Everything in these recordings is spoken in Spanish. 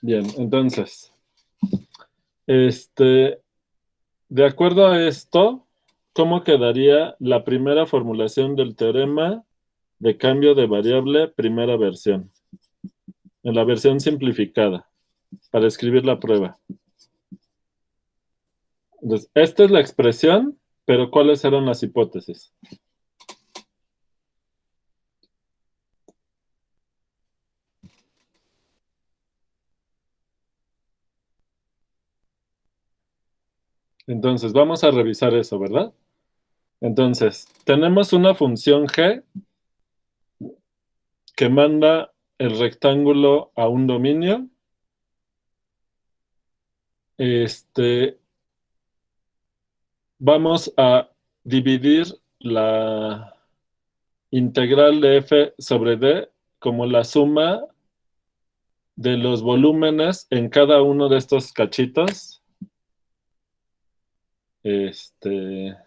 Bien, entonces, este, de acuerdo a esto, ¿cómo quedaría la primera formulación del teorema de cambio de variable primera versión? En la versión simplificada, para escribir la prueba. Entonces, esta es la expresión, pero ¿cuáles eran las hipótesis? Entonces, vamos a revisar eso, ¿verdad? Entonces, tenemos una función g que manda el rectángulo a un dominio. Este, Vamos a dividir la integral de f sobre d como la suma de los volúmenes en cada uno de estos cachitos. Este,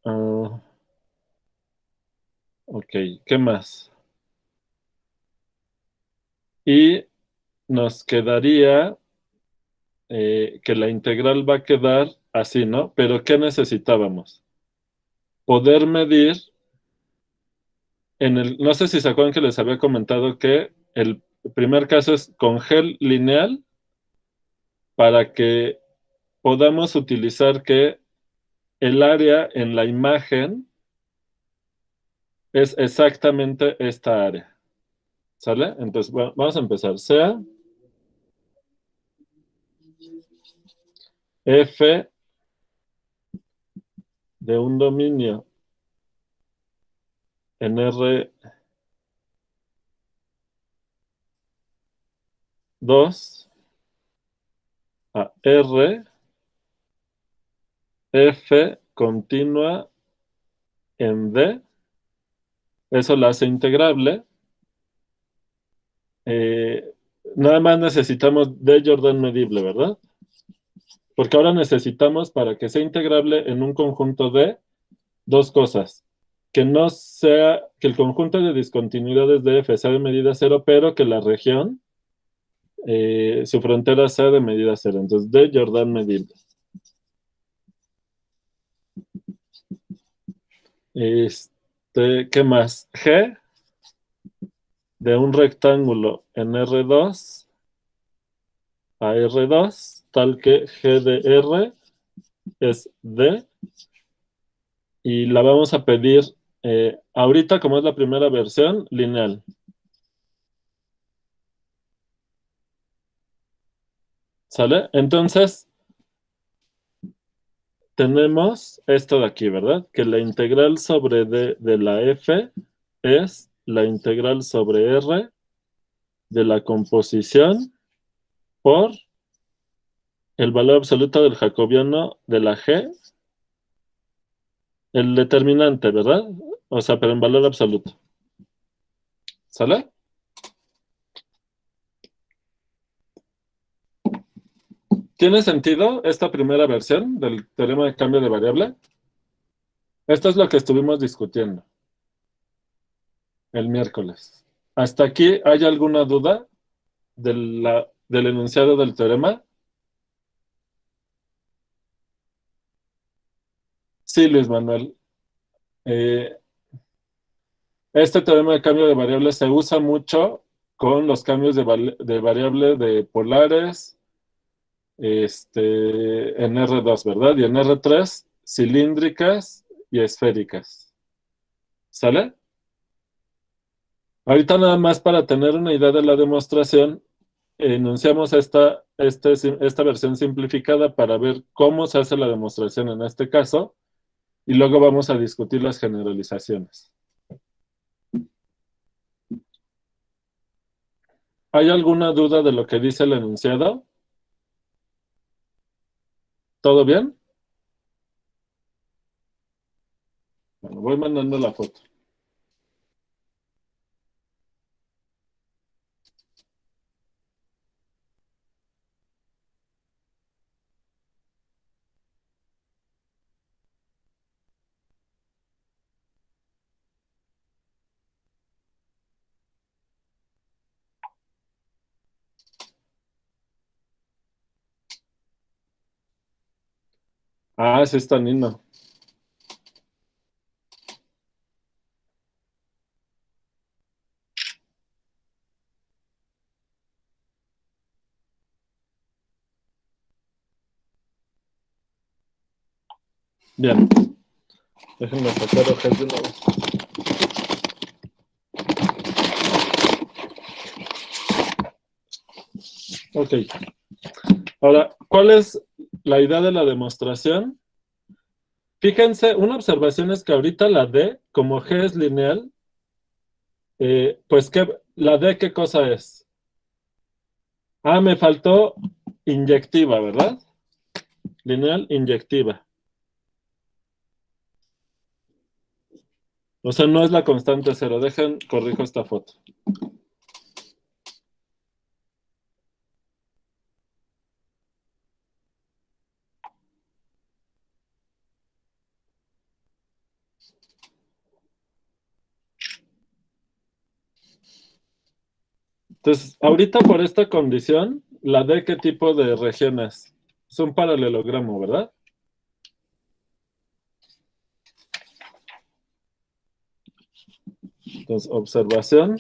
ah, ok, ¿qué más? Y nos quedaría que la integral va a quedar así, ¿no? Pero ¿qué necesitábamos? Poder medir no sé si se acuerdan que les había comentado que el primer caso es con gel lineal para que podamos utilizar que el área en la imagen es exactamente esta área. ¿Sale? Entonces, vamos a empezar. Sea f de un dominio en R2 a R, f continua en D, eso la hace integrable. Eh, Nada más necesitamos D Jordan medible, ¿verdad? Porque ahora necesitamos para que sea integrable en un conjunto de dos cosas. Que no sea, que el conjunto de discontinuidades de f sea de medida cero, pero que la región, su frontera sea de medida cero. Entonces, D Jordan medible. ¿Qué más? G de un rectángulo en R2 a R2, tal que G de R es D, y la vamos a pedir ahorita, como es la primera versión, lineal. ¿Sale? Entonces, tenemos esto de aquí, ¿verdad? Que la integral sobre D de la F es la integral sobre R de la composición por el valor absoluto del jacobiano de la G, el determinante, ¿verdad? O sea, pero en valor absoluto. ¿Sale? ¿Tiene sentido esta primera versión del teorema de cambio de variable? Esto es lo que estuvimos discutiendo el miércoles. ¿Hasta aquí hay alguna duda del enunciado del teorema? Sí, Luis Manuel. Eh, este teorema de cambio de variable se usa mucho con los cambios de variable de polares en R2, ¿verdad? Y en R3, cilíndricas y esféricas. ¿Sale? Ahorita nada más para tener una idea de la demostración, enunciamos esta versión simplificada para ver cómo se hace la demostración en este caso y luego vamos a discutir las generalizaciones. ¿Hay alguna duda de lo que dice el enunciado? ¿Todo bien? Bueno, voy mandando la foto. Ah, sí está lindo. Bien, déjenme sacar hojas de nuevo. Ok. Ahora, ¿cuál es la idea de la demostración? Fíjense, una observación es que ahorita la D, como G es lineal, pues ¿la D qué cosa es? Ah, me faltó inyectiva, ¿verdad? Lineal inyectiva. O sea, no es la constante cero. Dejen, corrijo esta foto. Entonces, ahorita por esta condición, la D, ¿qué tipo de región es? Es un paralelogramo, ¿verdad? Entonces, observación,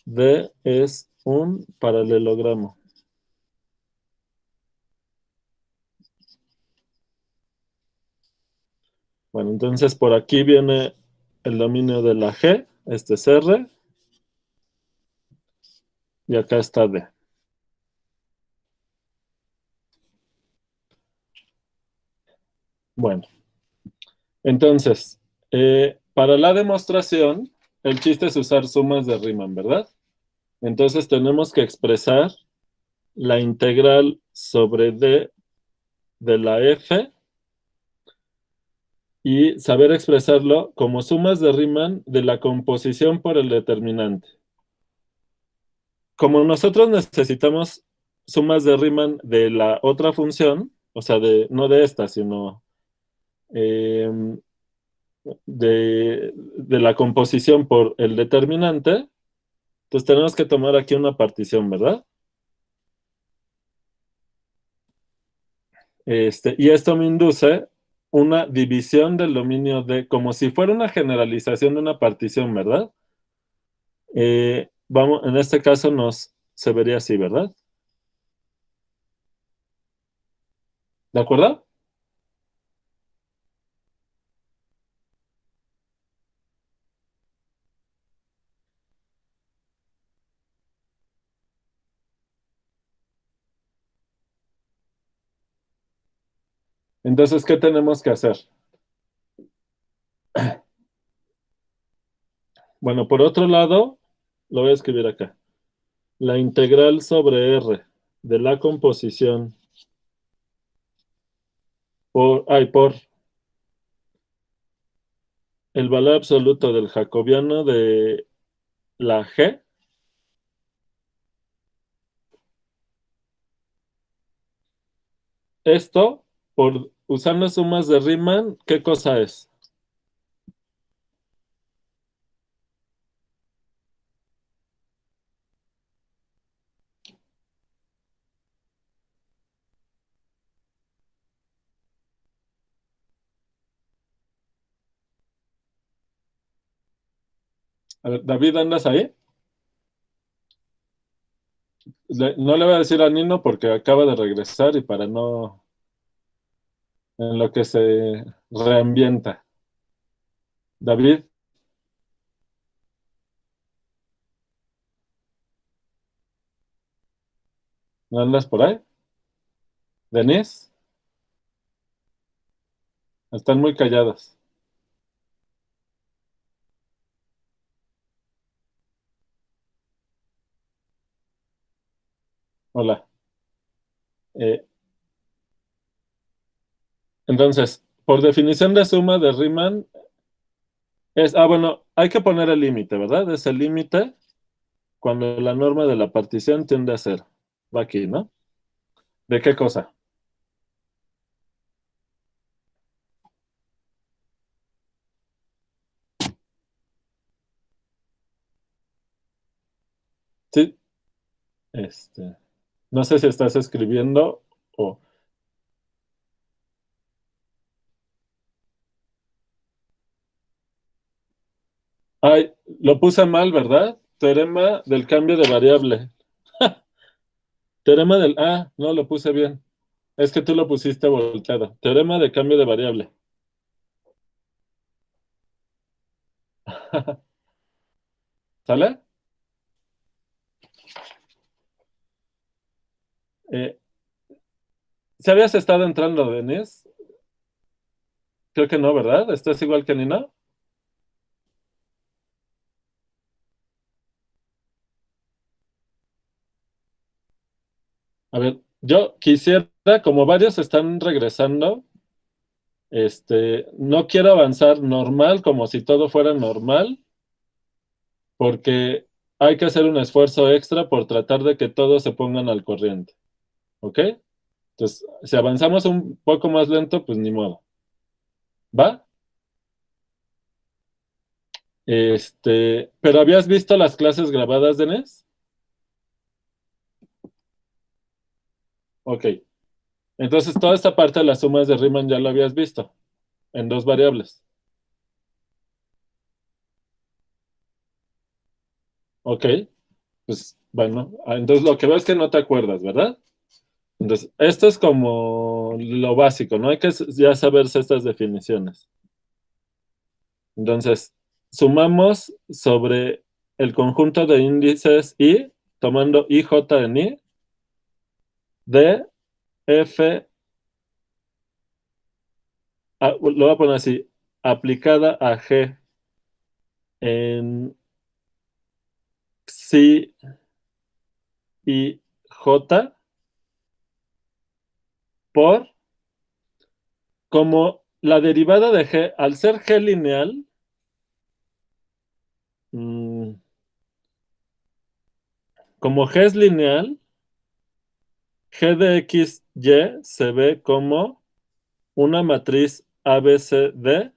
D es un paralelogramo. Bueno, entonces por aquí viene el dominio de la G, este es R, y acá está D. Bueno, entonces, para la demostración, el chiste es usar sumas de Riemann, ¿verdad? Entonces tenemos que expresar la integral sobre D de la F y saber expresarlo como sumas de Riemann de la composición por el determinante. Como nosotros necesitamos sumas de Riemann de la otra función, o sea, no de esta, sino eh, de la composición por el determinante, entonces tenemos que tomar aquí una partición, ¿verdad? Y esto me induce una división del dominio de, como si fuera una generalización de una partición, ¿verdad? Vamos, en este caso se vería así, ¿verdad? ¿De acuerdo? Entonces, ¿qué tenemos que hacer? Bueno, por otro lado, lo voy a escribir acá. La integral sobre R de la composición por el valor absoluto del jacobiano de la G, esto, por usar las sumas de Riemann, ¿qué cosa es? A ver, David, ¿andas ahí? No le voy a decir a Nino porque acaba de regresar y para no, en lo que se reambienta. David, ¿no andas por ahí? Denise, están muy callados. Hola. Eh, entonces, por definición de suma de Riemann, bueno, hay que poner el límite, ¿verdad? Es el límite cuando la norma de la partición tiende a cero. Va aquí, ¿no? ¿De qué cosa? Sí, este, no sé si estás escribiendo O. Ay, lo puse mal, ¿verdad? Teorema del cambio de variable. Teorema del... Ah, no, lo puse bien. Es que tú lo pusiste volteado. Teorema de cambio de variable. ¿Sale? Eh, ¿Si habías estado entrando, Denis? Creo que no, ¿verdad? ¿Estás igual que Nina? A ver, yo quisiera, como varios están regresando, no quiero avanzar normal como si todo fuera normal, porque hay que hacer un esfuerzo extra por tratar de que todos se pongan al corriente, ¿ok? Entonces, si avanzamos un poco más lento, pues ni modo. ¿Va? ¿Pero habías visto las clases grabadas, Denise? Ok. Entonces, toda esta parte de las sumas de Riemann ya lo habías visto, en dos variables. Ok. Pues, bueno, entonces lo que veo es que no te acuerdas, ¿verdad? Entonces, esto es como lo básico, ¿no? Hay que ya saberse estas definiciones. Entonces, sumamos sobre el conjunto de índices I, tomando IJ en I, de F, lo voy a poner así, aplicada a G en psi y J por como la derivada de G, al ser G lineal, mm, como G es lineal, G de X, Y se ve como una matriz ABCD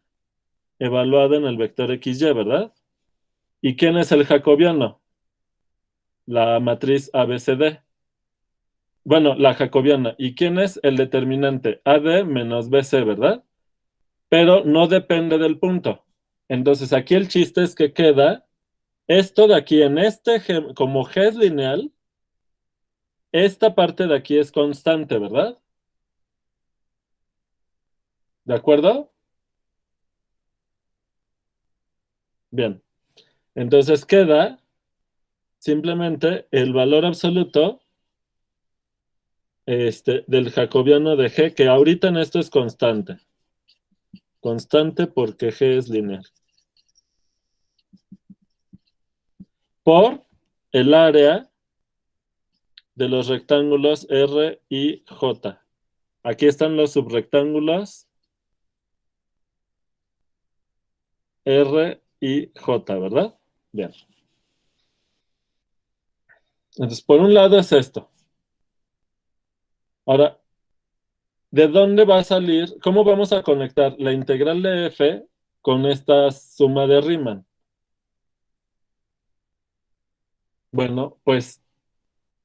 evaluada en el vector XY, ¿verdad? ¿Y quién es el jacobiano? La matriz ABCD. Bueno, la jacobiana. ¿Y quién es el determinante? AD menos BC, ¿verdad? Pero no depende del punto. Entonces aquí el chiste es que queda esto de aquí en este, como G es lineal, esta parte de aquí es constante, ¿verdad? ¿De acuerdo? Bien. Entonces queda simplemente el valor absoluto del jacobiano de G, que ahorita en esto es constante. Constante porque G es lineal. Por el área de los rectángulos R y J. Aquí están los subrectángulos R y J, ¿verdad? Bien. Entonces, por un lado es esto. Ahora, ¿de dónde va a salir? ¿Cómo vamos a conectar la integral de F con esta suma de Riemann? Bueno, pues,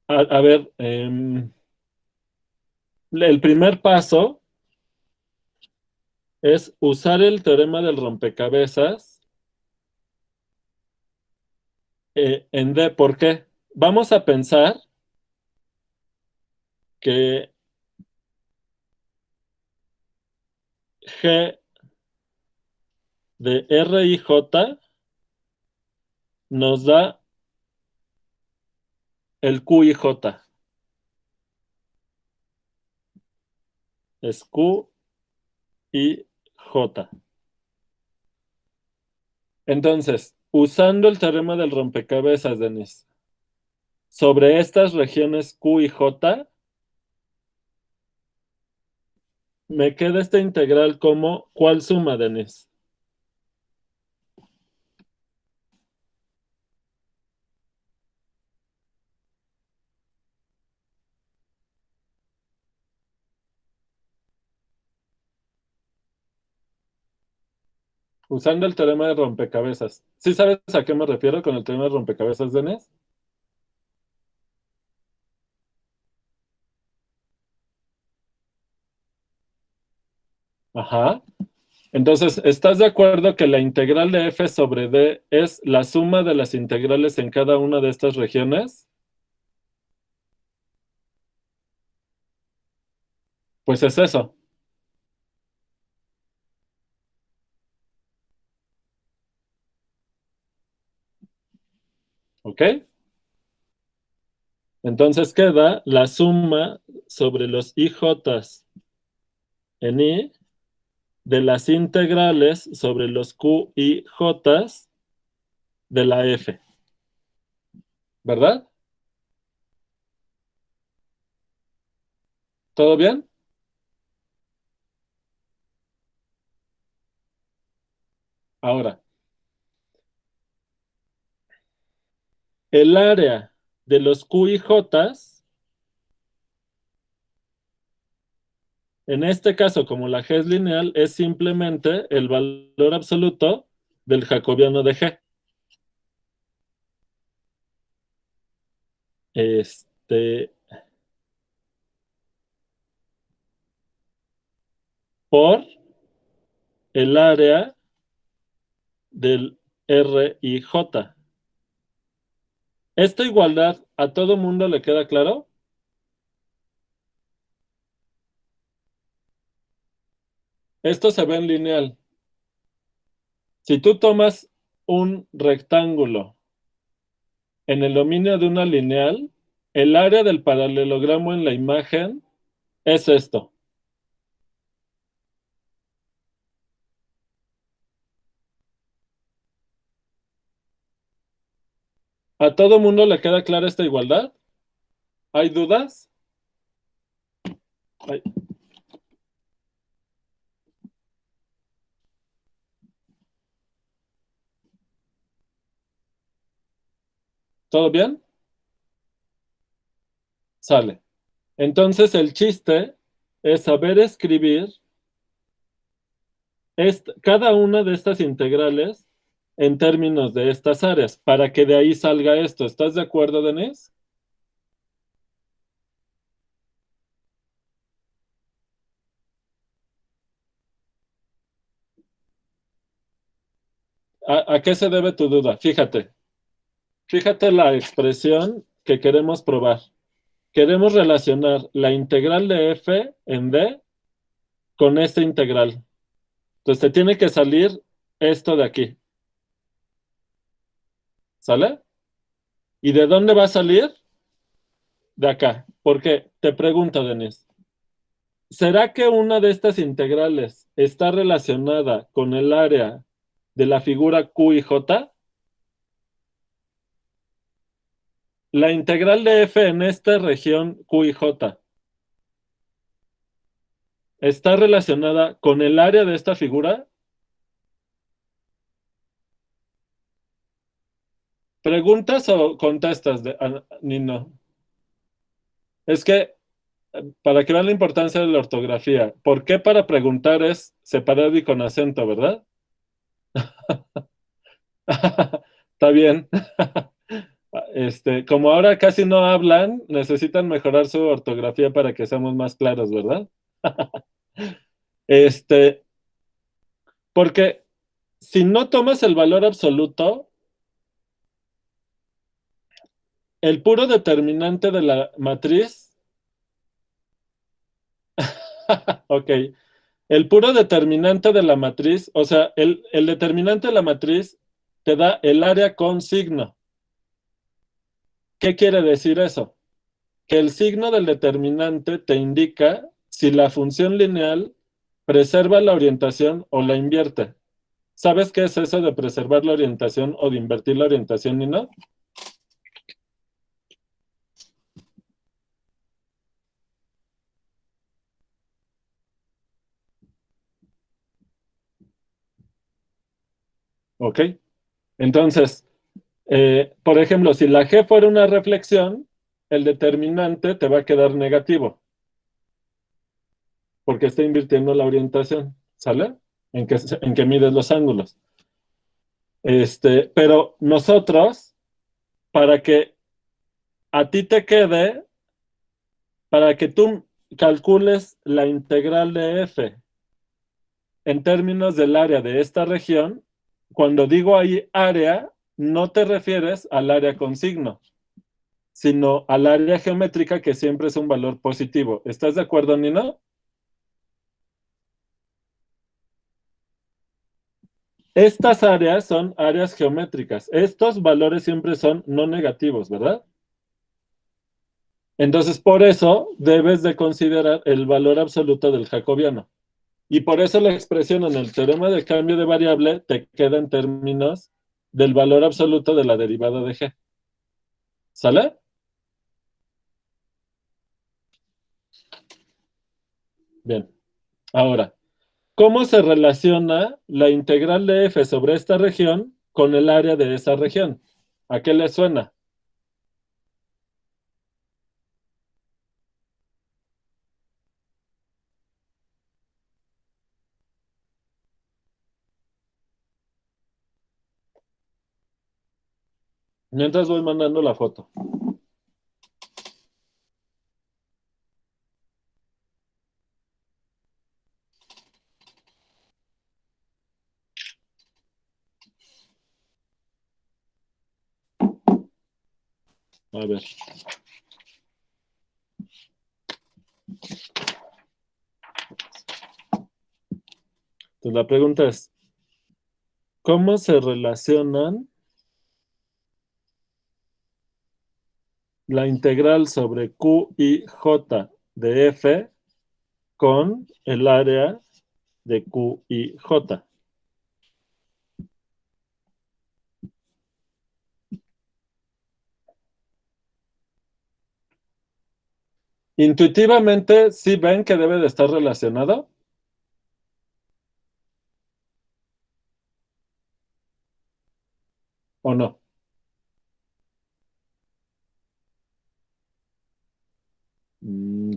a ver, el primer paso es usar el teorema del rompecabezas en D. ¿Por qué? Vamos a pensar que G de R y J nos da el Q y J. Es Q y J. Entonces, usando el teorema del rompecabezas, Denis, sobre estas regiones Q y J, me queda esta integral como, ¿cuál suma, Denis? Usando el teorema de rompecabezas. ¿Sí sabes a qué me refiero con el teorema de rompecabezas, Denis? Ajá. Entonces, ¿estás de acuerdo que la integral de f sobre d es la suma de las integrales en cada una de estas regiones? Pues es eso, ¿ok? Entonces queda la suma sobre los IJs en I de las integrales sobre los QIJs de la F, ¿verdad? ¿Todo bien? Ahora, el área de los QIJs, en este caso, como la G es lineal, es simplemente el valor absoluto del jacobiano de G. Este, por el área del RIJ. ¿Esta igualdad a todo mundo le queda claro? Esto se ve en lineal. Si tú tomas un rectángulo en el dominio de una lineal, el área del paralelogramo en la imagen es esto. ¿A todo mundo le queda clara esta igualdad? ¿Hay dudas? Ay, ¿todo bien? Sale. Entonces el chiste es saber escribir cada una de estas integrales en términos de estas áreas, para que de ahí salga esto. ¿Estás de acuerdo, Denise? ¿A qué se debe tu duda? Fíjate la expresión que queremos probar. Queremos relacionar la integral de f en d con esta integral. Entonces te tiene que salir esto de aquí. ¿Sale? ¿Y de dónde va a salir? De acá. ¿Por qué? Te pregunto, Denise. ¿Será que una de estas integrales está relacionada con el área de la figura Q y J? La integral de f en esta región Q y J está relacionada con el área de esta figura. ¿Preguntas o contestas, Nino? Es que para que vean la importancia de la ortografía, ¿por qué para preguntar es separado y con acento, verdad? Está bien. Como ahora casi no hablan, necesitan mejorar su ortografía para que seamos más claros, ¿verdad? Este, porque si no tomas el valor absoluto, el puro determinante de la matriz, ok, el puro determinante de la matriz, o sea, el determinante de la matriz te da el área con signo. ¿Qué quiere decir eso? Que el signo del determinante te indica si la función lineal preserva la orientación o la invierte. ¿Sabes qué es eso de preservar la orientación o de invertir la orientación, Nino? Ok. Entonces, por ejemplo, si la G fuera una reflexión, el determinante te va a quedar negativo, porque está invirtiendo la orientación, ¿sale? En que mides los ángulos. Pero nosotros, para que a ti te quede, para que tú calcules la integral de f en términos del área de esta región, cuando digo ahí área, no te refieres al área con signo, sino al área geométrica que siempre es un valor positivo. ¿Estás de acuerdo, Nina? Estas áreas son áreas geométricas. Estos valores siempre son no negativos, ¿verdad? Entonces, por eso debes de considerar el valor absoluto del jacobiano. Y por eso la expresión en el teorema de cambio de variable te queda en términos del valor absoluto de la derivada de g. ¿Sale? Bien. Ahora, ¿cómo se relaciona la integral de f sobre esta región con el área de esa región? ¿A qué le suena? Mientras voy mandando la foto. A ver. Entonces la pregunta es, ¿cómo se relacionan la integral sobre Q y J de f con el área de Q y J? Intuitivamente, ¿sí ven que debe de estar relacionado o no?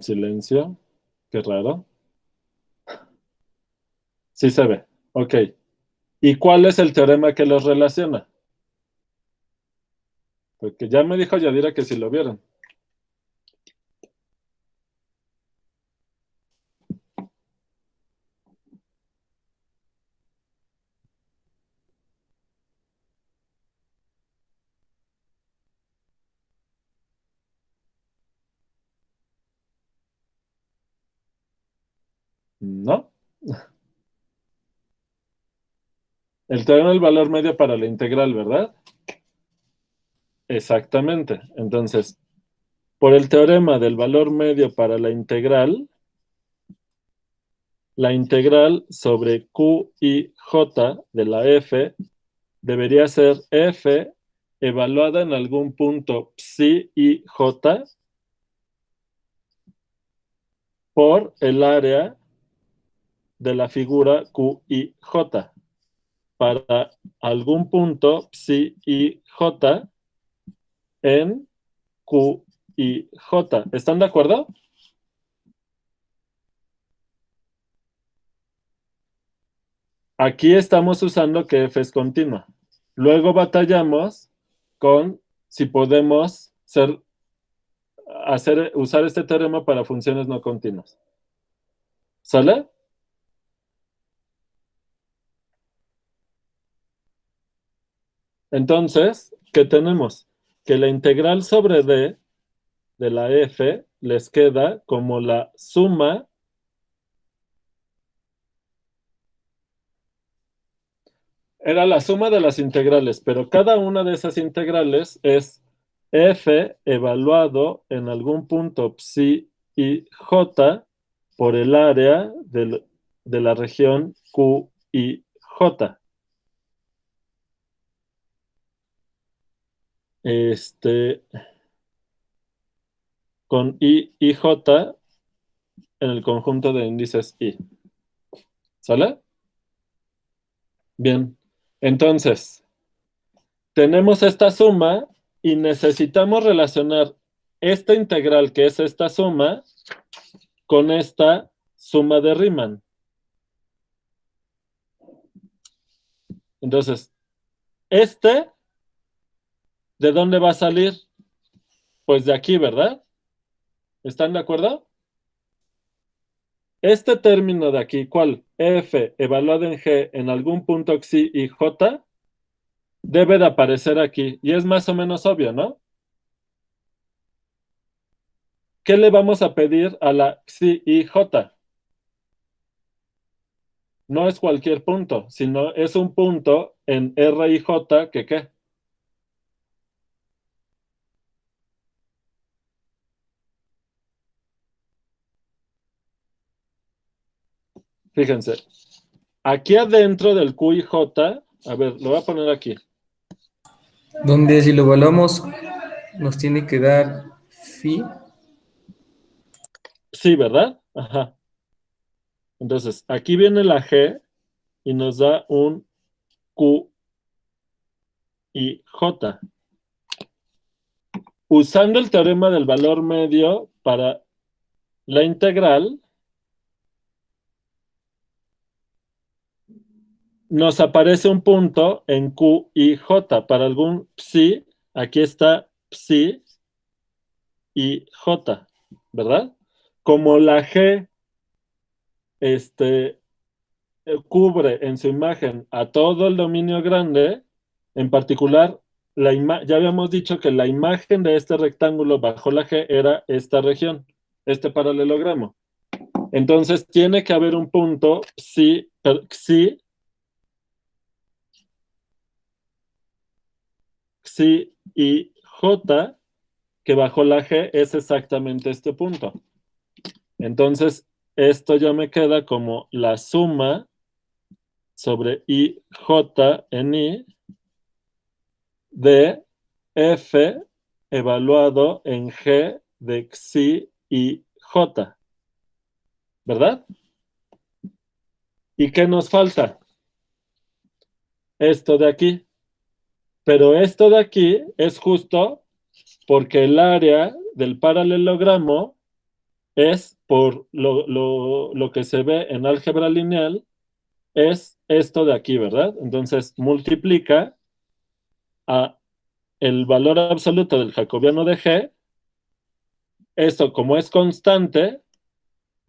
Silencio, qué raro. Sí se ve, ok. ¿Y cuál es el teorema que los relaciona? Porque ya me dijo Yadira que si lo vieron. ¿No? El teorema del valor medio para la integral, ¿verdad? Exactamente. Entonces, por el teorema del valor medio para la integral sobre Q y J de la f debería ser f evaluada en algún punto psi y j por el área de la figura Q y J. Para algún punto psi y j en Q y J. ¿Están de acuerdo? Aquí estamos usando que f es continua. Luego batallamos con si podemos usar este teorema para funciones no continuas. ¿Sale? Entonces, ¿qué tenemos? Que la integral sobre d de la f les queda como la suma. Era la suma de las integrales, pero cada una de esas integrales es f evaluado en algún punto psi y j por el área de la región Q y J. Este, con I y J en el conjunto de índices I. ¿Sale? Bien. Entonces, tenemos esta suma y necesitamos relacionar esta integral, que es esta suma, con esta suma de Riemann. Entonces, este, ¿de dónde va a salir? Pues de aquí, ¿verdad? ¿Están de acuerdo? este término de aquí, ¿cuál? F evaluado en G en algún punto Xi y J, debe de aparecer aquí. Y es más o menos obvio, ¿no? ¿Qué le vamos a pedir a la Xi y J? No es cualquier punto, sino es un punto en R y J que ¿qué? Fíjense, aquí adentro del Q y J, a ver, lo voy a poner aquí. Donde si lo evaluamos nos tiene que dar phi. Sí, ¿verdad? Ajá. Entonces, aquí viene la G y nos da un Q y J. Usando el teorema del valor medio para la integral, nos aparece un punto en Q y J. Para algún psi, aquí está psi y J, ¿verdad? Como la G este, cubre en su imagen a todo el dominio grande, en particular, ya habíamos dicho que la imagen de este rectángulo bajo la G era esta región, este paralelogramo. Entonces tiene que haber un punto Xi y J que bajo la G es exactamente este punto. Entonces, esto ya me queda como la suma sobre IJ en I de F evaluado en G de Xi y J, ¿verdad? ¿Y qué nos falta? Esto de aquí. Pero esto de aquí es justo porque el área del paralelogramo es por lo que se ve en álgebra lineal, es esto de aquí, ¿verdad? Entonces multiplica a el valor absoluto del jacobiano de G, esto como es constante,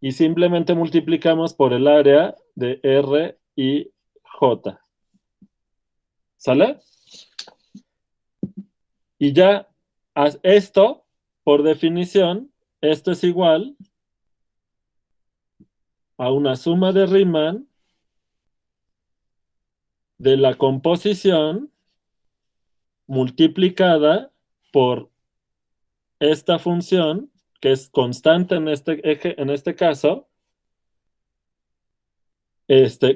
y simplemente multiplicamos por el área de R y J. ¿Sale? Y ya esto, por definición, esto es igual a una suma de Riemann de la composición multiplicada por esta función, que es constante en este eje, en este caso,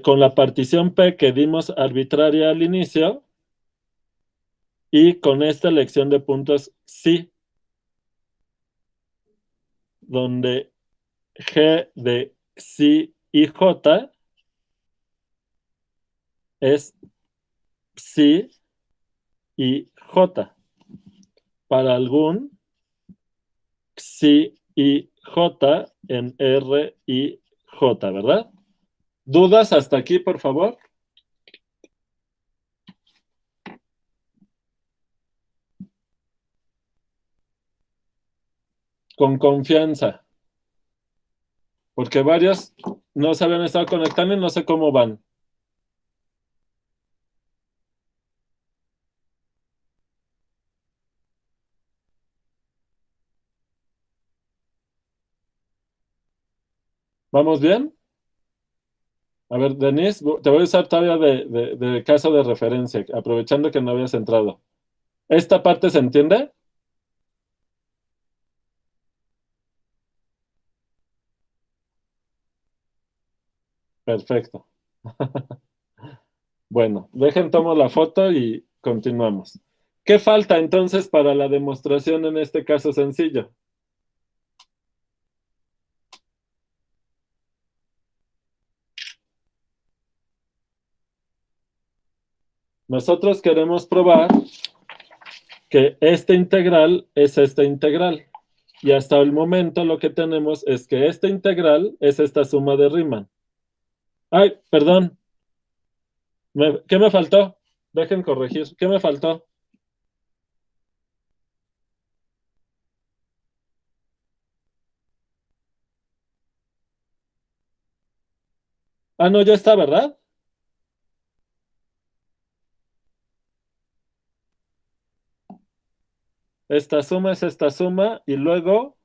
con la partición P que dimos arbitraria al inicio, y con esta elección de puntos sí, donde G de psi y J es psi y J para algún psi y J en R y J, ¿verdad? ¿Dudas hasta aquí, por favor? Con confianza, porque varios no se habían estado conectando y no sé cómo van. ¿Vamos bien? A ver, Denise, te voy a usar todavía de caso de referencia, aprovechando que no habías entrado. ¿Esta parte se entiende? Perfecto. Bueno, dejen tomo la foto y continuamos. ¿Qué falta entonces para la demostración en este caso sencillo? Nosotros queremos probar que esta integral es esta integral. Y hasta el momento lo que tenemos es que esta integral es esta suma de Riemann. Ay, perdón. ¿Qué me faltó? Dejen corregir. ¿Qué me faltó? Ah, no, ya está, ¿verdad? Esta suma es esta suma y luego,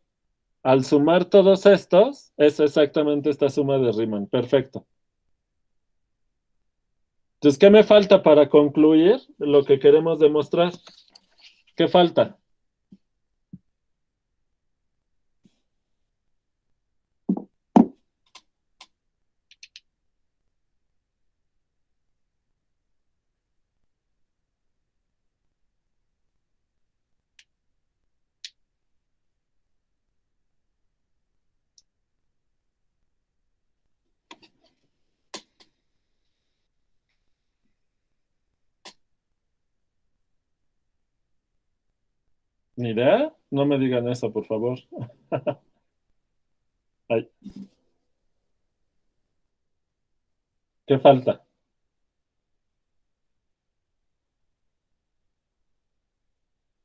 al sumar todos estos, es exactamente esta suma de Riemann. Perfecto. Entonces, ¿qué me falta para concluir lo que queremos demostrar? ¿Qué falta? ¿Ni idea? No me digan eso, por favor. Ay, ¿qué falta?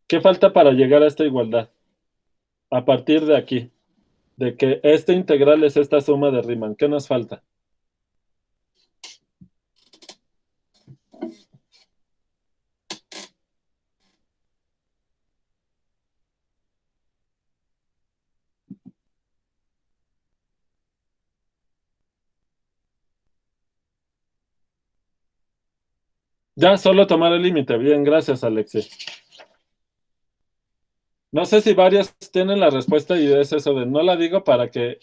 ¿Qué falta para llegar a esta igualdad? A partir de aquí, de que este integral es esta suma de Riemann. ¿Qué nos falta? Ya, solo tomar el límite. Bien, gracias, Alexis. No sé si varios tienen la respuesta y es eso de no la digo para que,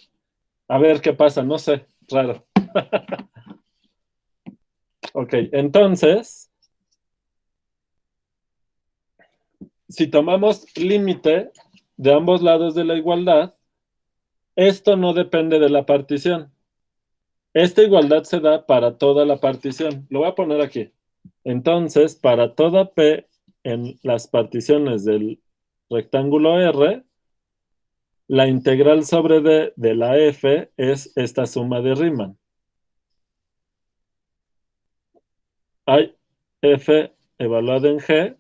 a ver qué pasa, no sé, raro. Ok, entonces, si tomamos límite de ambos lados de la igualdad, esto no depende de la partición. Esta igualdad se da para toda la partición. Lo voy a poner aquí. Entonces, para toda P en las particiones del rectángulo R, la integral sobre D de la F es esta suma de Riemann. Hay F evaluada en G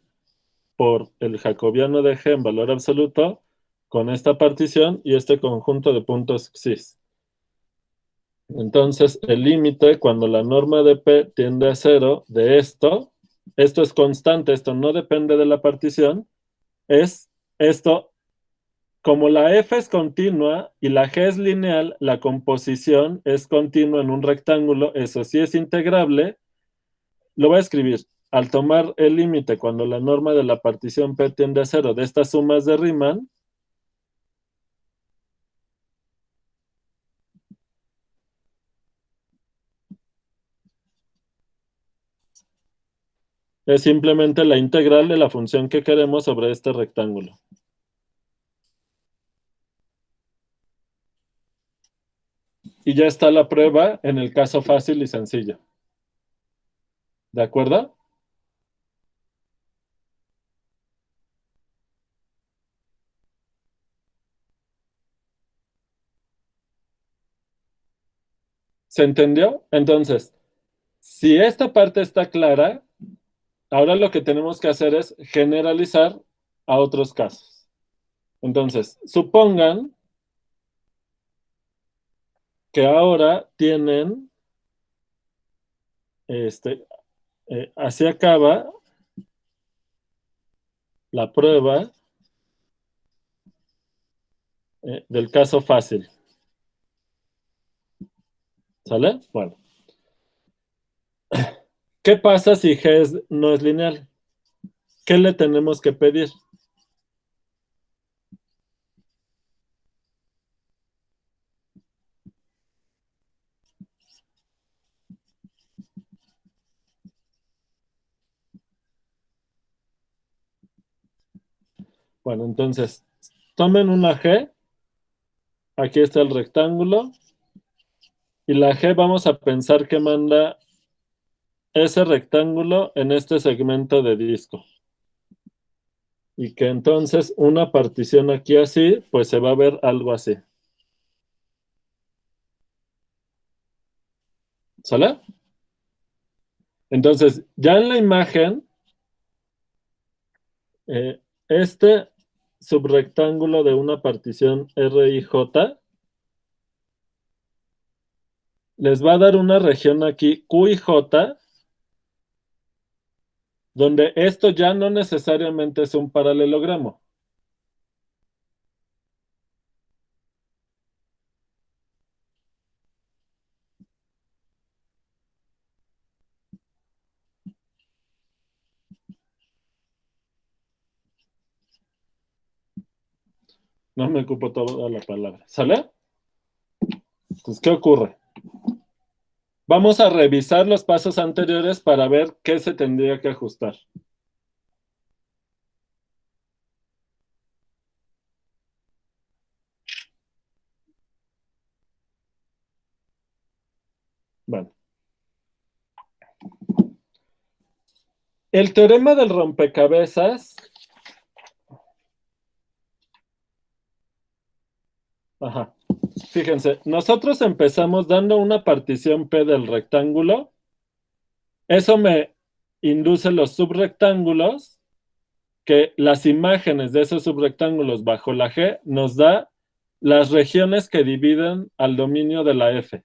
por el jacobiano de G en valor absoluto con esta partición y este conjunto de puntos xis. Entonces, el límite cuando la norma de P tiende a cero de esto es constante, esto no depende de la partición, es esto, como la F es continua y la G es lineal, la composición es continua en un rectángulo, eso sí es integrable, lo voy a escribir. Al tomar el límite cuando la norma de la partición P tiende a cero de estas sumas de Riemann, es simplemente la integral de la función que queremos sobre este rectángulo. Y ya está la prueba en el caso fácil y sencillo. ¿De acuerdo? ¿Se entendió? Entonces, si esta parte está clara, ahora lo que tenemos que hacer es generalizar a otros casos. Entonces, supongan que ahora tienen, así acaba la prueba del caso fácil. ¿Sale? Bueno, ¿qué pasa si no es lineal? ¿Qué le tenemos que pedir? Bueno, entonces, tomen una G, aquí está el rectángulo, y la G vamos a pensar que manda ese rectángulo en este segmento de disco. Y que entonces una partición aquí así, pues se va a ver algo así. ¿Sale? Entonces, ya en la imagen, este subrectángulo de una partición RIJ les va a dar una región aquí, Q y J, donde esto ya no necesariamente es un paralelogramo. No me ocupo toda la palabra. ¿Sale? Entonces, ¿qué ocurre? Vamos a revisar los pasos anteriores para ver qué se tendría que ajustar. Bueno. El teorema del rompecabezas. Ajá. Fíjense, nosotros empezamos dando una partición P del rectángulo. Eso me induce los subrectángulos, que las imágenes de esos subrectángulos bajo la G nos da las regiones que dividen al dominio de la F.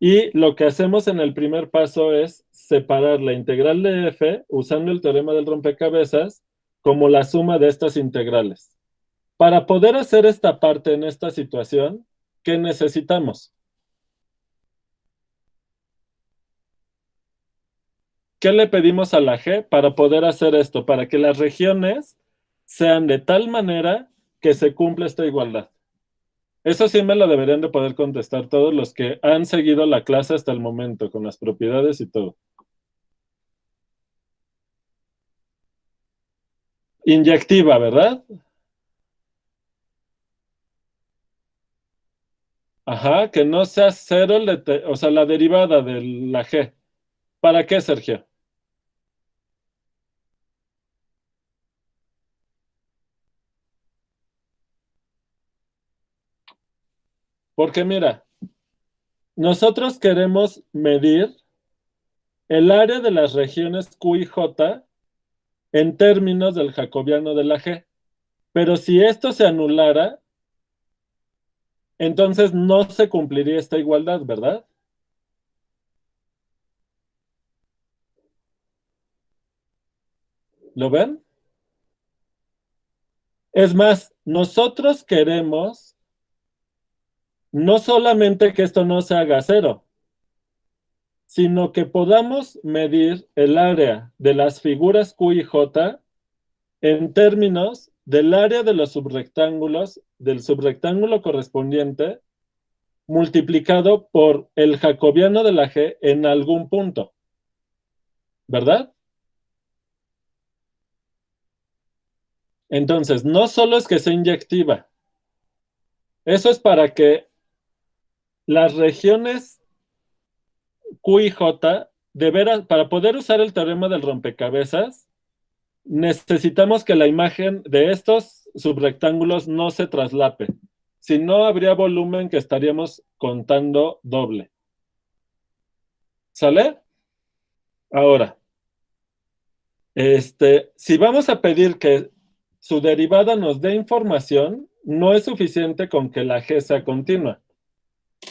Y lo que hacemos en el primer paso es separar la integral de F usando el teorema del rompecabezas como la suma de estas integrales. Para poder hacer esta parte en esta situación, ¿qué necesitamos? ¿Qué le pedimos a la G para poder hacer esto? Para que las regiones sean de tal manera que se cumpla esta igualdad. Eso sí me lo deberían de poder contestar todos los que han seguido la clase hasta el momento, con las propiedades y todo. Inyectiva, ¿verdad? Ajá, que no sea cero, o sea, la derivada de la G. ¿Para qué, Sergio? Porque mira, nosotros queremos medir el área de las regiones Q y J en términos del jacobiano de la G. Pero si esto se anulara, entonces no se cumpliría esta igualdad, ¿verdad? ¿Lo ven? Es más, nosotros queremos no solamente que esto no se haga cero, sino que podamos medir el área de las figuras Q y J en términos del área de los subrectángulos, del subrectángulo correspondiente, multiplicado por el jacobiano de la G en algún punto, ¿verdad? Entonces, no solo es que sea inyectiva, eso es para que las regiones Q y J, de veras, para poder usar el teorema del rompecabezas, necesitamos que la imagen de estos subrectángulos no se traslape. Si no, habría volumen que estaríamos contando doble. ¿Sale? Ahora, si vamos a pedir que su derivada nos dé información, no es suficiente con que la G sea continua.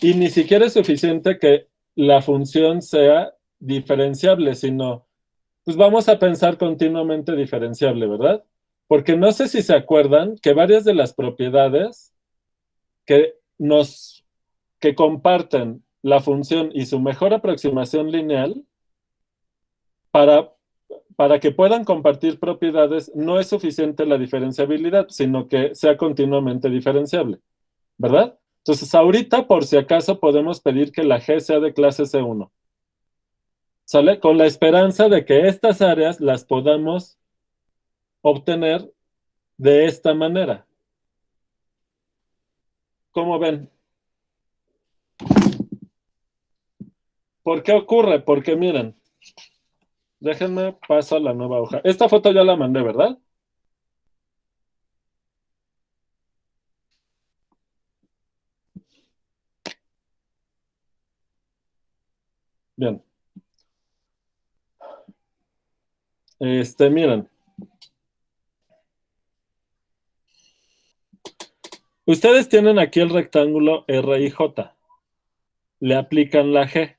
Y ni siquiera es suficiente que la función sea diferenciable, sino, pues vamos a pensar continuamente diferenciable, ¿verdad? Porque no sé si se acuerdan que varias de las propiedades que que comparten la función y su mejor aproximación lineal, para, para que puedan compartir propiedades, no es suficiente la diferenciabilidad, sino que sea continuamente diferenciable, ¿verdad? Entonces, ahorita, por si acaso, podemos pedir que la G sea de clase C1. ¿Sale? Con la esperanza de que estas áreas las podamos obtener de esta manera. ¿Cómo ven? ¿Por qué ocurre? Porque miren, déjenme paso a la nueva hoja. Esta foto ya la mandé, ¿verdad? Bien. Miren. Ustedes tienen aquí el rectángulo R y J. le aplican la G.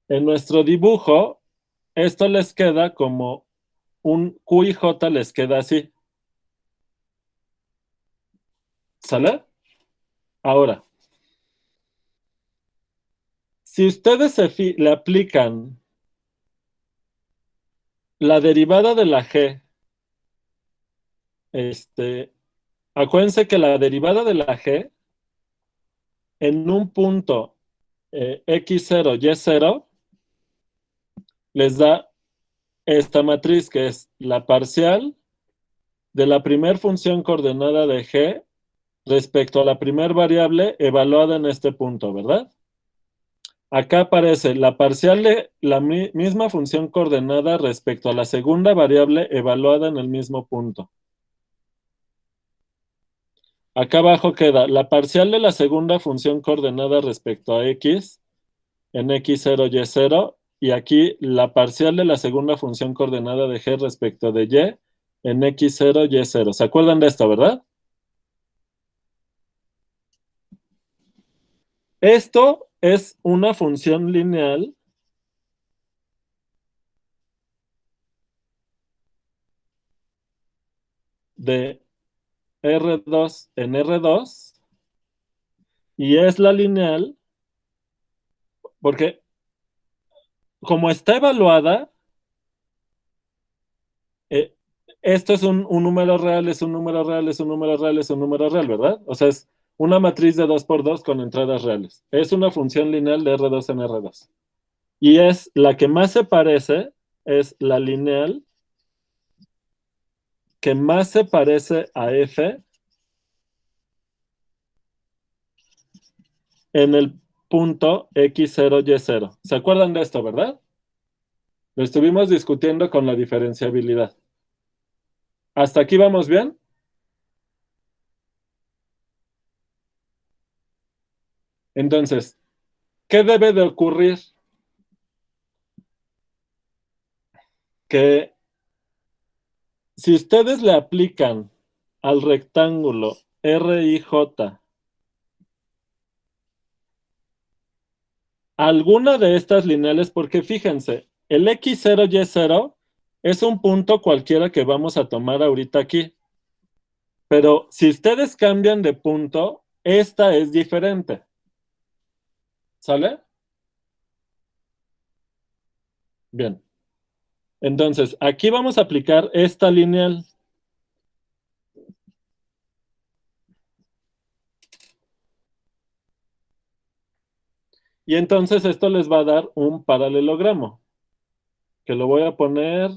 En nuestro dibujo, esto les queda como un Q y J les queda así. ¿Sale? Ahora, si ustedes le aplican la derivada de la G, acuérdense que la derivada de la G en un punto x0, y0 les da esta matriz que es la parcial de la primer función coordenada de G respecto a la primer variable evaluada en este punto, ¿verdad? Acá aparece la parcial de la misma función coordenada respecto a la segunda variable evaluada en el mismo punto. Acá abajo queda la parcial de la segunda función coordenada respecto a x en x0, y0, y aquí la parcial de la segunda función coordenada de g respecto de y en x0, y0. ¿Se acuerdan de esto, verdad? Esto es una función lineal de R2 en R2 y es la lineal porque como está evaluada, eh, esto es un número real, es un número real, es un número real, es un número real, ¿verdad? O sea, es una matriz de 2 por 2 con entradas reales. Es una función lineal de R2 en R2. Y es la que más se parece, es la lineal que más se parece a F en el punto x0, y0. ¿Se acuerdan de esto, verdad? Lo estuvimos discutiendo con la diferenciabilidad. ¿Hasta aquí vamos bien? Entonces, ¿qué debe de ocurrir? Que si ustedes le aplican al rectángulo RIJ alguna de estas lineales, porque fíjense, el x0, y0 es un punto cualquiera que vamos a tomar ahorita aquí. Pero si ustedes cambian de punto, esta es diferente. ¿Sale? Bien. Entonces, aquí vamos a aplicar esta lineal. Y entonces esto les va a dar un paralelogramo, que lo voy a poner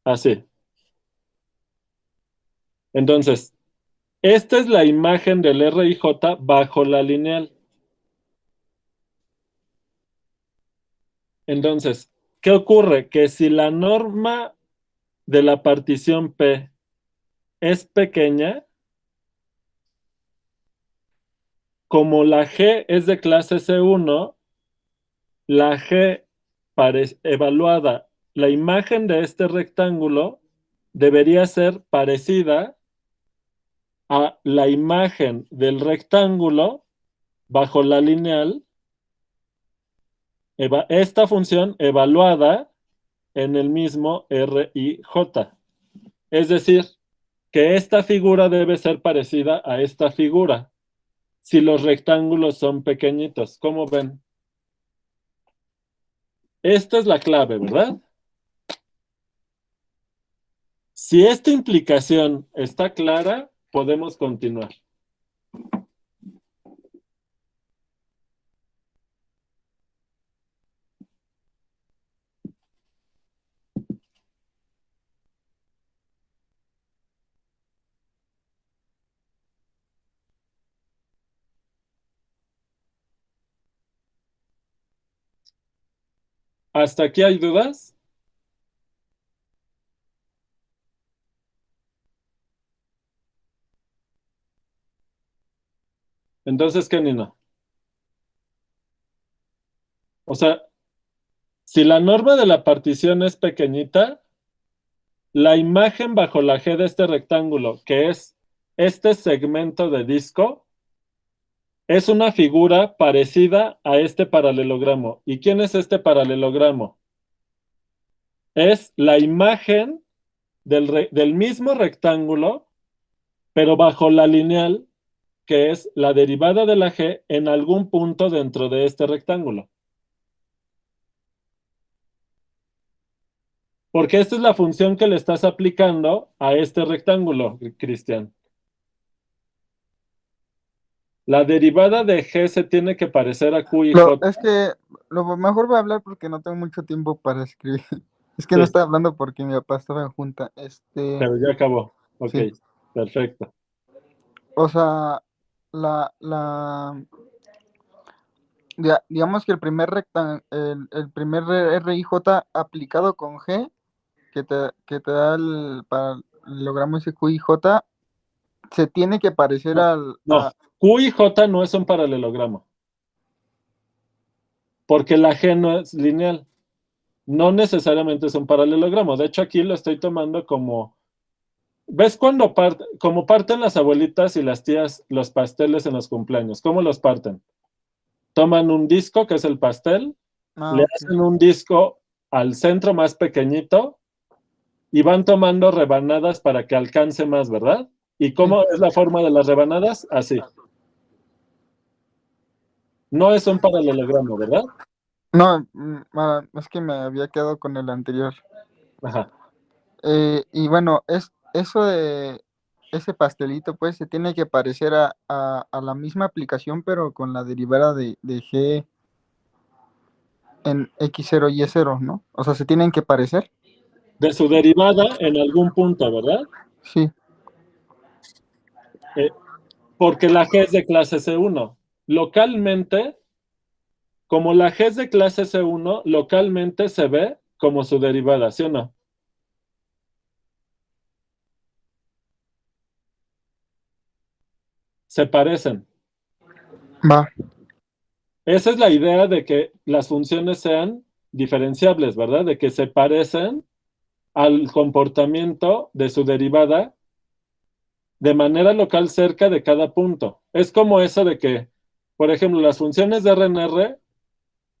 así. Entonces, esta es la imagen del RIJ bajo la lineal. Entonces, ¿qué ocurre? Que si la norma de la partición P es pequeña, como la G es de clase C1, la G evaluada, la imagen de este rectángulo debería ser parecida a la imagen del rectángulo bajo la lineal, esta función evaluada en el mismo RIJ. Es decir, que esta figura debe ser parecida a esta figura si los rectángulos son pequeñitos. ¿Cómo ven? Esta es la clave, ¿verdad? Si esta implicación está clara, podemos continuar. ¿Hasta aquí hay dudas? Entonces, ¿qué, Nina? O sea, si la norma de la partición es pequeñita, la imagen bajo la G de este rectángulo, que es este segmento de disco, es una figura parecida a este paralelogramo. ¿Y quién es este paralelogramo? Es la imagen del mismo rectángulo, pero bajo la lineal, que es la derivada de la g en algún punto dentro de este rectángulo. Porque esta es la función que le estás aplicando a este rectángulo, Cristian. La derivada de g se tiene que parecer a q y j. Es que lo mejor voy a hablar porque no tengo mucho tiempo para escribir. Es que no Sí, estaba hablando porque mi papá estaba en junta. pero ya acabó. Ok, Sí. perfecto. O sea, digamos que el primer RIJ aplicado con G, que te da el paralelogramo ese QIJ, se tiene que parecer No, q y j no es un paralelogramo. Porque la g no es lineal. No necesariamente es un paralelogramo. De hecho, aquí lo estoy tomando como... ¿Ves cuando como parten las abuelitas y las tías los pasteles en los cumpleaños? ¿Cómo los parten? Toman un disco, que es el pastel, le ok. hacen un disco al centro más pequeñito y van tomando rebanadas para que alcance más, ¿verdad? ¿Y Sí. cómo es la forma de las rebanadas? Así. No es un paralelogramo, ¿verdad? No, es que me había quedado con el anterior. Ajá. Y bueno, eso de ese pastelito, pues se tiene que parecer a la misma aplicación, pero con la derivada de G en X0 y Y0, ¿no? O sea, se tienen que parecer. De su derivada en algún punto, ¿verdad? Sí. Porque la G es de clase C1. Localmente, como la G es de clase C1, localmente se ve como su derivada, ¿sí o no? Se parecen. Va. Esa es la idea de que las funciones sean diferenciables, ¿verdad? De que se parecen al comportamiento de su derivada de manera local cerca de cada punto. Es como eso de que, por ejemplo, las funciones de R en R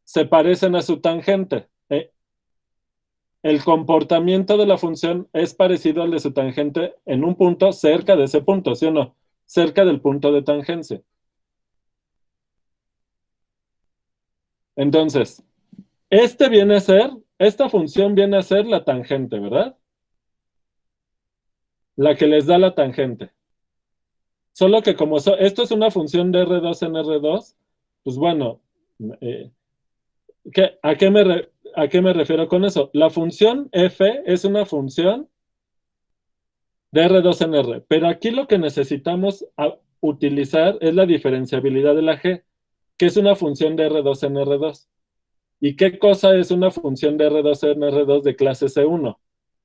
se parecen a su tangente. El comportamiento de la función es parecido al de su tangente en un punto cerca de ese punto, ¿sí o no? Cerca del punto de tangencia. Entonces, esta función viene a ser la tangente, ¿verdad? La que les da la tangente. Solo que como esto es una función de R2 en R2, pues bueno, eh, ¿a qué me refiero con eso? La función f es una función de R2 en R, pero aquí lo que necesitamos utilizar es la diferenciabilidad de la g, que es una función de R2 en R2. ¿Y qué cosa es una función de R2 en R2 de clase C1?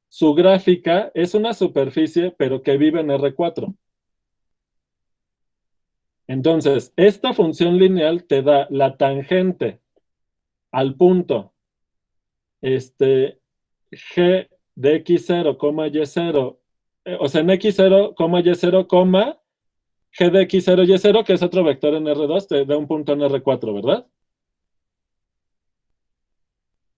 Su gráfica es una superficie, pero que vive en R4. Entonces, esta función lineal te da la tangente al punto g de x0, y0, o sea, en x0, y0, g de x0, y0, que es otro vector en R2, te da un punto en R4, ¿verdad?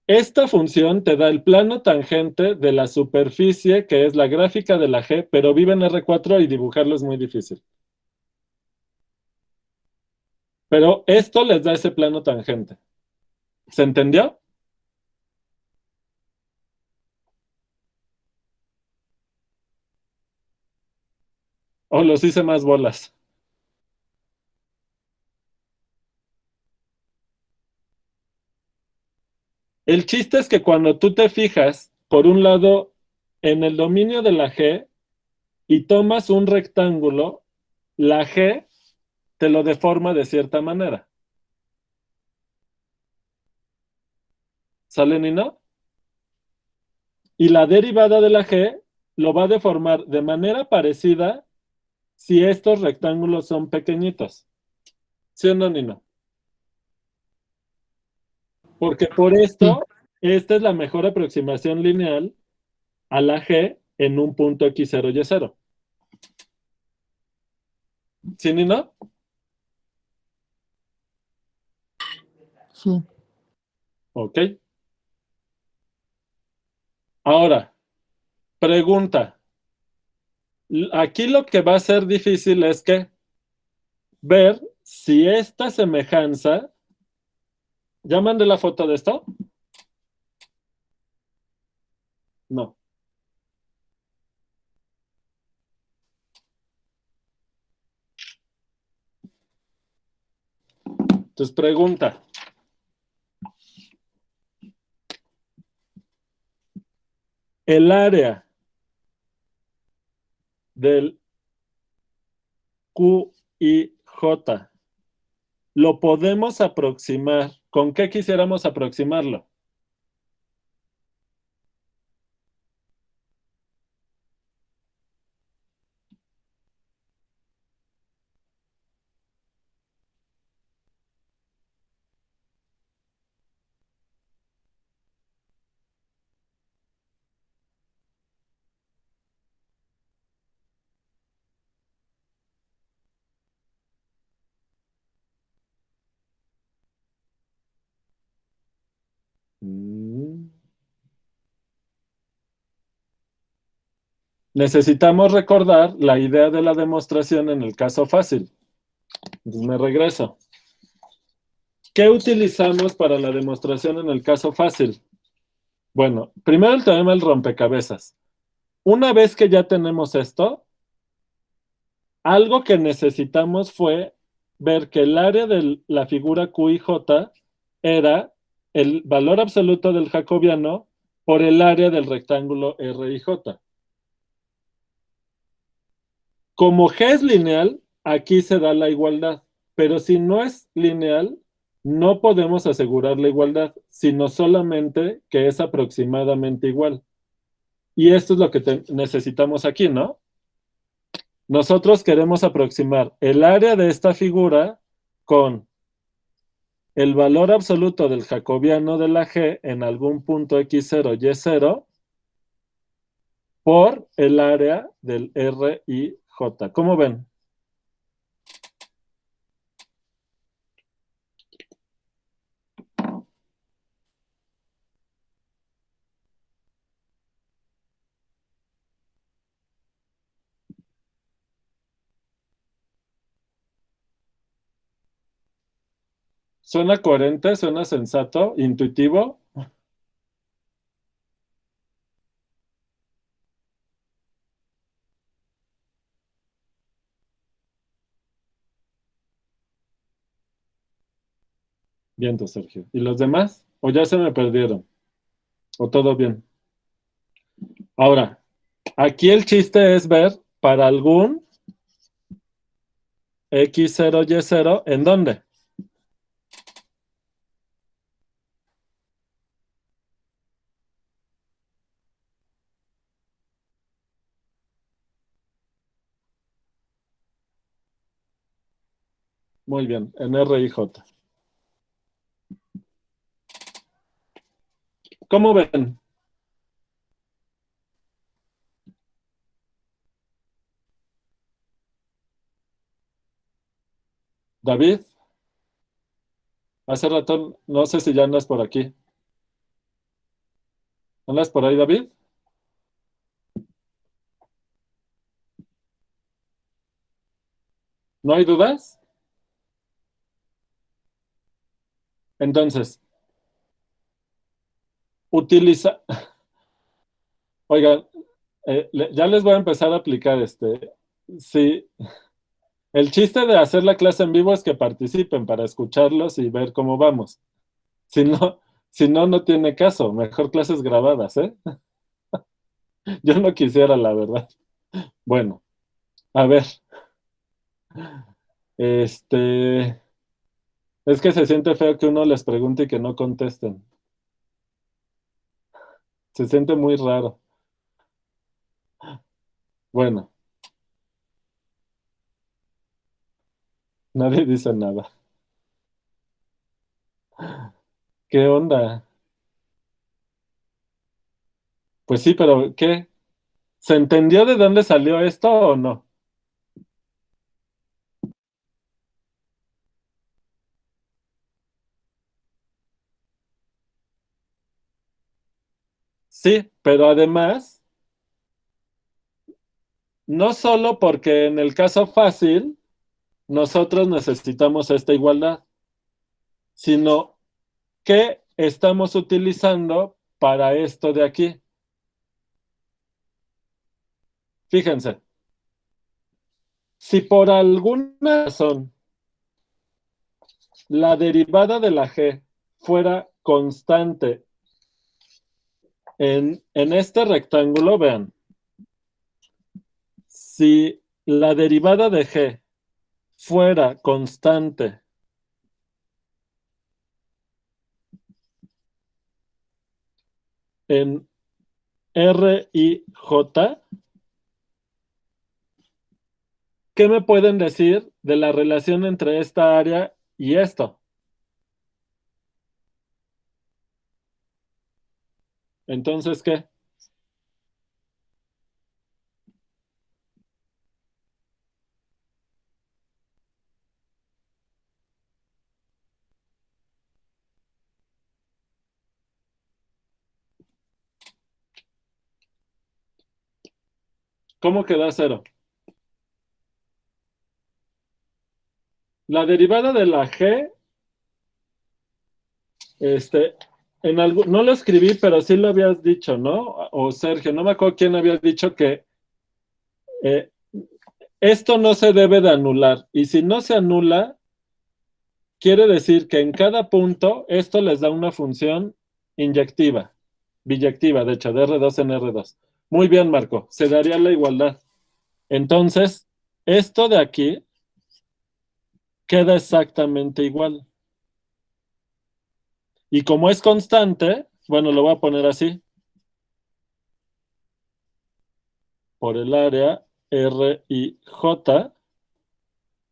Esta función te da el plano tangente de la superficie, que es la gráfica de la g, pero vive en R4 y dibujarlo es muy difícil. Pero esto les da ese plano tangente. ¿Se entendió? ¿O los hice más bolas? El chiste es que cuando tú te fijas, por un lado, en el dominio de la G y tomas un rectángulo, la G te lo deforma de cierta manera. ¿Sale, Nino? Y la derivada de la G lo va a deformar de manera parecida si estos rectángulos son pequeñitos. ¿Sí o no, Nino? Porque por Sí. esto, esta es la mejor aproximación lineal a la G en un punto x0, y0. ¿Sí, Nino? Sí. ¿Ok? Ahora, pregunta. Aquí lo que va a ser difícil es que ver si esta semejanza, ¿ya mandé la foto de esto? No. Entonces pregunta. El área del QIJ, ¿lo podemos aproximar? ¿Con qué quisiéramos aproximarlo? Mm. Necesitamos recordar la idea de la demostración en el caso fácil. Entonces me regreso. ¿Qué utilizamos para la demostración en el caso fácil? Bueno, primero el teorema del rompecabezas. Una vez que ya tenemos esto, algo que necesitamos fue ver que el área de la figura Q y J era el valor absoluto del jacobiano por el área del rectángulo R y J. Como G es lineal, aquí se da la igualdad, pero si no es lineal, no podemos asegurar la igualdad, sino solamente que es aproximadamente igual. Y esto es lo que necesitamos aquí, ¿no? Nosotros queremos aproximar el área de esta figura con el valor absoluto del jacobiano de la G en algún punto x0, y0 por el área del R y J. ¿Cómo ven? ¿Suena coherente? ¿Suena sensato? ¿Intuitivo? Bien, Sergio. ¿Y los demás? ¿O ya se me perdieron? ¿O todo bien? Ahora, aquí el chiste es ver para algún x0, y0, ¿en dónde? Muy bien, en R y J. ¿Cómo ven? David, hace rato, no sé si ya andas por aquí. ¿Andas por ahí, David? ¿No hay dudas? Entonces, utiliza, oigan, ya les voy a empezar a aplicar este. Sí, el chiste de hacer la clase en vivo es que participen para escucharlos y ver cómo vamos. Si no, si no, no tiene caso. Mejor clases grabadas, ¿eh? Yo no quisiera, la verdad. Bueno, a ver, este, es que se siente feo que uno les pregunte y que no contesten. Se siente muy raro. Bueno, nadie dice nada. ¿Qué onda? Pues sí, pero ¿qué? ¿Se entendió de dónde salió esto o no? Sí, pero además, no solo porque en el caso fácil nosotros necesitamos esta igualdad, sino que estamos utilizando para esto de aquí. Fíjense, si por alguna razón la derivada de la g fuera constante en este rectángulo, vean, si la derivada de g fuera constante en R y J, ¿qué me pueden decir de la relación entre esta área y esto? Entonces, ¿qué? ¿Cómo queda cero? La derivada de la g, este, no lo escribí, pero sí lo habías dicho, ¿no? O Sergio, no me acuerdo quién había dicho que eh, esto no se debe de anular. Y si no se anula, quiere decir que en cada punto esto les da una función inyectiva, biyectiva, de hecho, de R2 en R2. Muy bien, Marco, se daría la igualdad. Entonces, esto de aquí queda exactamente igual. Y como es constante, bueno, lo voy a poner así, por el área R y J,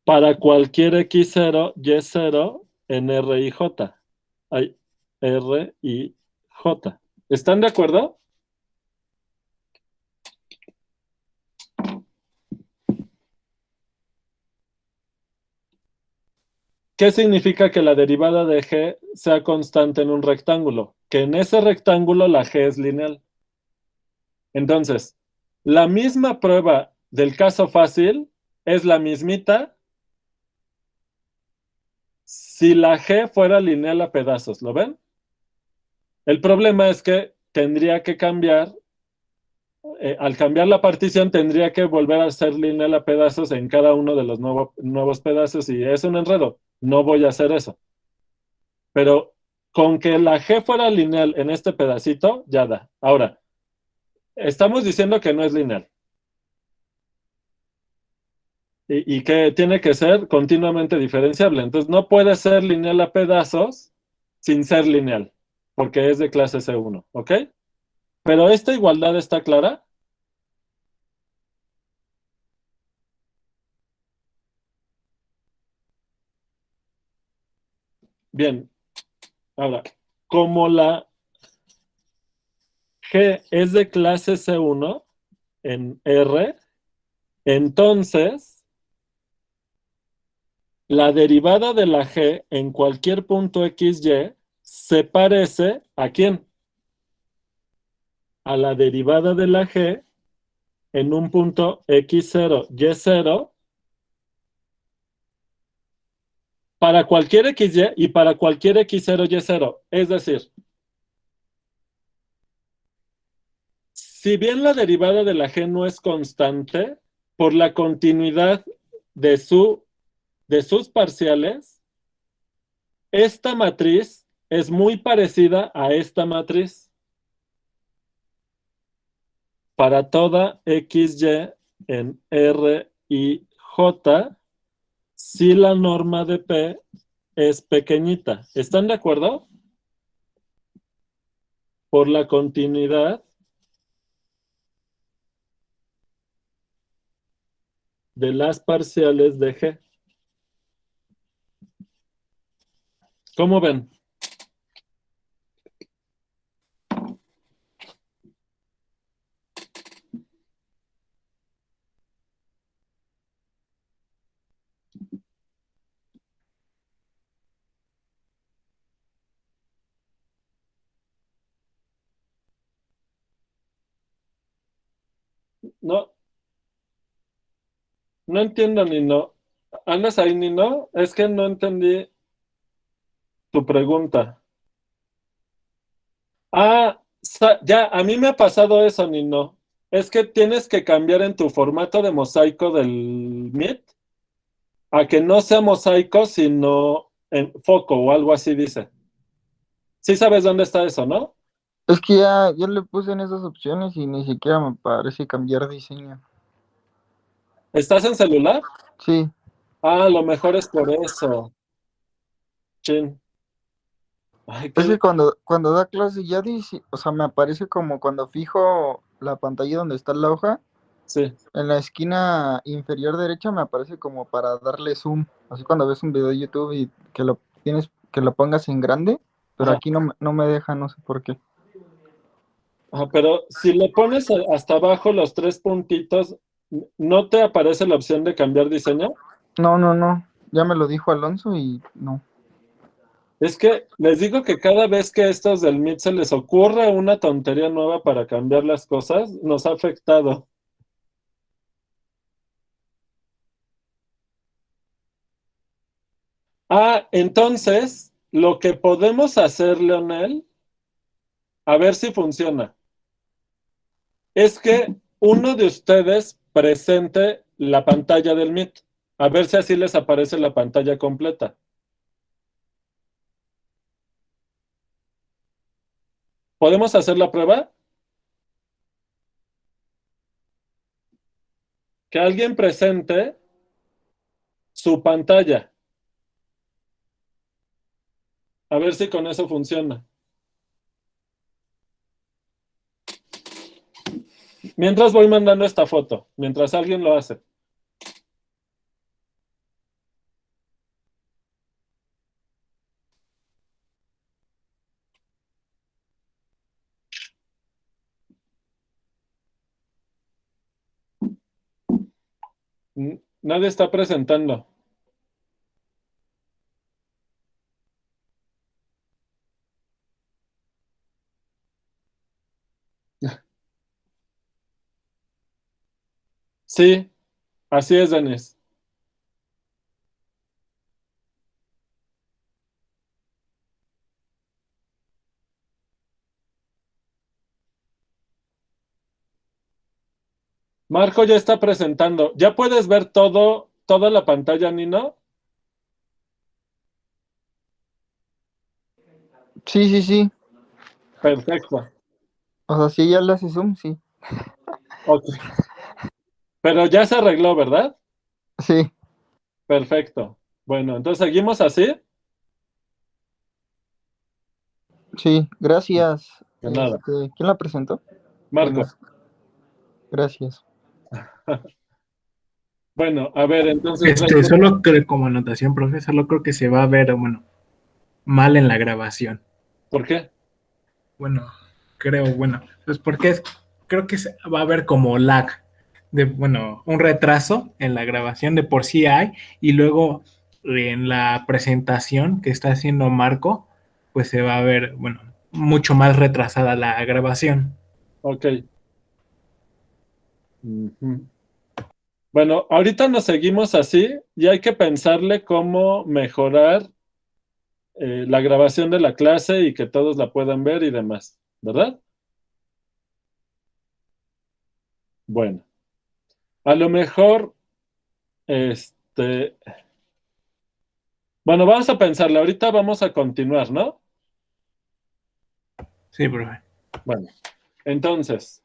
para cualquier X0, Y0 en R y J. Hay R y J. ¿Están de acuerdo? ¿Qué significa que la derivada de g sea constante en un rectángulo? Que en ese rectángulo la g es lineal. Entonces, la misma prueba del caso fácil es la mismita si la g fuera lineal a pedazos. ¿Lo ven? El problema es que tendría que cambiar, al cambiar la partición, tendría que volver a ser lineal a pedazos en cada uno de los nuevos pedazos y es un enredo. No voy a hacer eso. Pero con que la G fuera lineal en este pedacito, ya da. Ahora, estamos diciendo que no es lineal y que tiene que ser continuamente diferenciable. Entonces, no puede ser lineal a pedazos sin ser lineal, porque es de clase C1, ¿ok? Pero esta igualdad está clara. Bien, ahora, como la G es de clase C1 en R, entonces la derivada de la G en cualquier punto XY se parece ¿a quién? A la derivada de la G en un punto X0, Y0 para cualquier XY y para cualquier X0, Y0. Es decir, si bien la derivada de la G no es constante, por la continuidad de, de sus parciales, esta matriz es muy parecida a esta matriz para toda XY en R y J si la norma de P es pequeñita. ¿Están de acuerdo? Por la continuidad de las parciales de G. ¿Cómo ven? No, no entiendo, Nino. ¿Andas ahí, Nino? Es que no entendí tu pregunta. Ah, ya, a mí me ha pasado eso, Nino. Es que tienes que cambiar en tu formato de mosaico del Meet a que no sea mosaico, sino en foco o algo así dice. Sí sabes dónde está eso, ¿no? Es que ya le puse en esas opciones y ni siquiera me parece cambiar diseño. ¿Estás en celular? Sí, Ah, a lo mejor es por eso. Chin. Ay, es qué... que cuando da clase ya dice, o sea, me aparece como cuando fijo la pantalla donde está la hoja, Sí. en la esquina inferior derecha me aparece como para darle zoom, así cuando ves un video de YouTube y que lo tienes, que lo pongas en grande, pero Ajá. aquí no me deja, no sé por qué. Ajá, pero si le pones hasta abajo los tres puntitos, ¿no te aparece la opción de cambiar diseño? No, ya me lo dijo Alonso y no. Es que les digo que cada vez que a estos del Meet se les ocurre una tontería nueva para cambiar las cosas, nos ha afectado. Ah, entonces, lo que podemos hacer, Leonel, a ver si funciona, es que uno de ustedes presente la pantalla del Meet, a ver si así les aparece la pantalla completa. ¿Podemos hacer la prueba? Que alguien presente su pantalla. A ver si con eso funciona. Mientras voy mandando esta foto, mientras alguien lo hace. Nadie está presentando. Sí, así es, Denis. Marco ya está presentando. ¿Ya puedes ver toda la pantalla, Nino? Sí. Perfecto. O sea, si ya le hace zoom, sí. Ok. Pero ya se arregló, ¿verdad? Sí, Perfecto. Bueno, entonces seguimos así. sí, gracias. De nada. ¿Quién la presentó? Marco. Bueno, gracias. Bueno, a ver, entonces, Solo que como anotación, profe, solo creo que se va a ver, bueno, mal en la grabación. ¿por qué? Bueno, pues porque creo que va a haber como lag, bueno, un retraso en la grabación de por sí hay, y luego en la presentación que está haciendo Marco, pues se va a ver, bueno, mucho más retrasada la grabación. Ok. Ujú. Bueno, ahorita nos seguimos así y hay que pensarle cómo mejorar la grabación de la clase y que todos la puedan ver y demás, ¿verdad? Bueno, a lo mejor, este, bueno, vamos a pensarle, ahorita vamos a continuar, ¿no? Sí, profe. Bueno, entonces,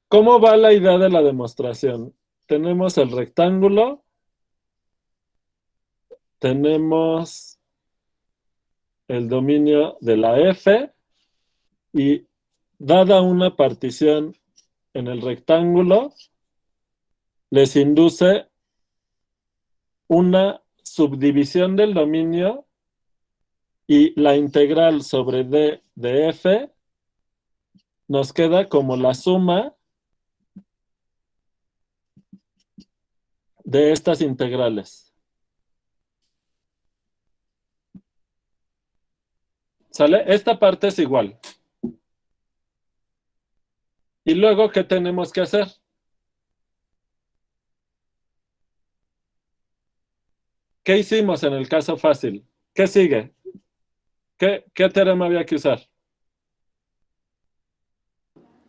¿cómo va la idea de la demostración? Tenemos el rectángulo, tenemos el dominio de la F y dada una partición en el rectángulo, les induce una subdivisión del dominio y la integral sobre D de F nos queda como la suma de estas integrales. ¿Sale? Esta parte es igual. Y luego, ¿qué tenemos que hacer? ¿Qué hicimos en el caso fácil? ¿Qué sigue? ¿Qué teorema había que usar?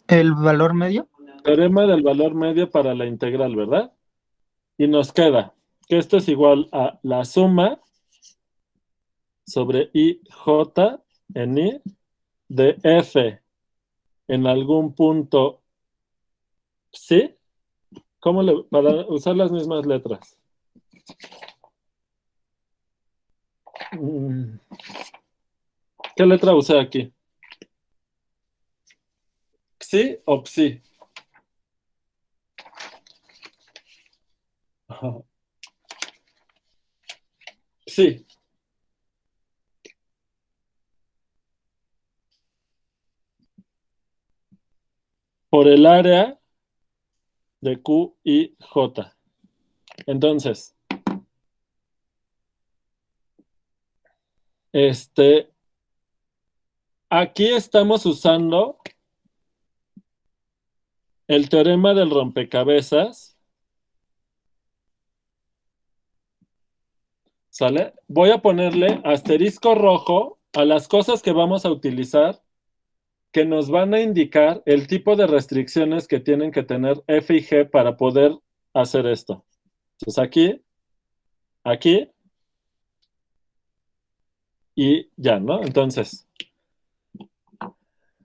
¿El valor medio? Teorema del valor medio para la integral, ¿verdad? Y nos queda que esto es igual a la suma sobre IJ en I de F en algún punto psi. Para usar las mismas letras? ¿Qué letra usé aquí? ¿Xi o psi? Psi. Por el área de Q y J. Entonces, aquí estamos usando el teorema del rompecabezas. ¿Sale? Voy a ponerle asterisco rojo a las cosas que vamos a utilizar que nos van a indicar el tipo de restricciones que tienen que tener F y G para poder hacer esto. Entonces aquí y ya, ¿no? Entonces,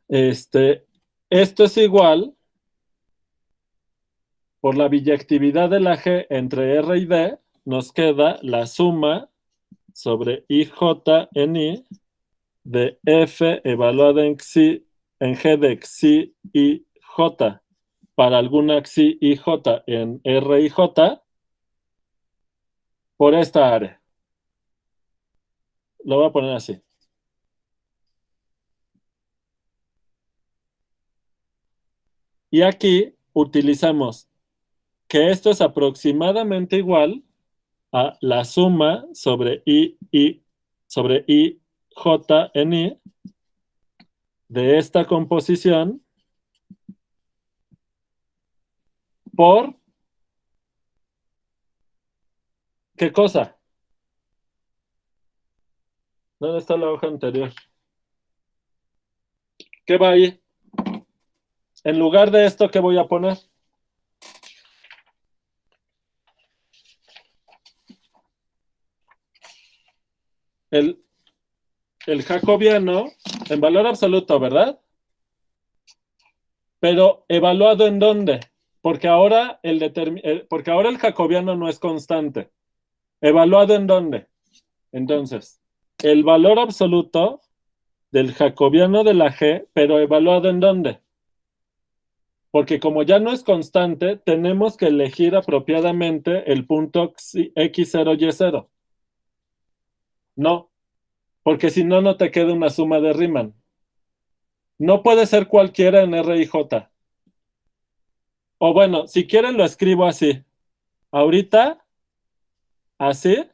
esto es igual por la biyectividad de la G entre R y D, nos queda la suma sobre IJ en I de F evaluada en G de Xi y J para alguna Xi y J en R y J por esta área. Lo voy a poner así. Y aquí utilizamos que esto es aproximadamente igual a la suma sobre sobre IJ en I de esta composición por ¿qué cosa? ¿Dónde está la hoja anterior? ¿Qué va ahí? En lugar de esto, ¿qué voy a poner? El jacobiano en valor absoluto, ¿verdad? Pero ¿evaluado en dónde? Porque ahora porque ahora el jacobiano no es constante. ¿Evaluado en dónde? Entonces, el valor absoluto del jacobiano de la G, pero ¿evaluado en dónde? Porque como ya no es constante, tenemos que elegir apropiadamente el punto x0, y0. No, porque si no, no te queda una suma de Riemann. No puede ser cualquiera en R y J. O bueno, si quieren lo escribo así. Ahorita, así,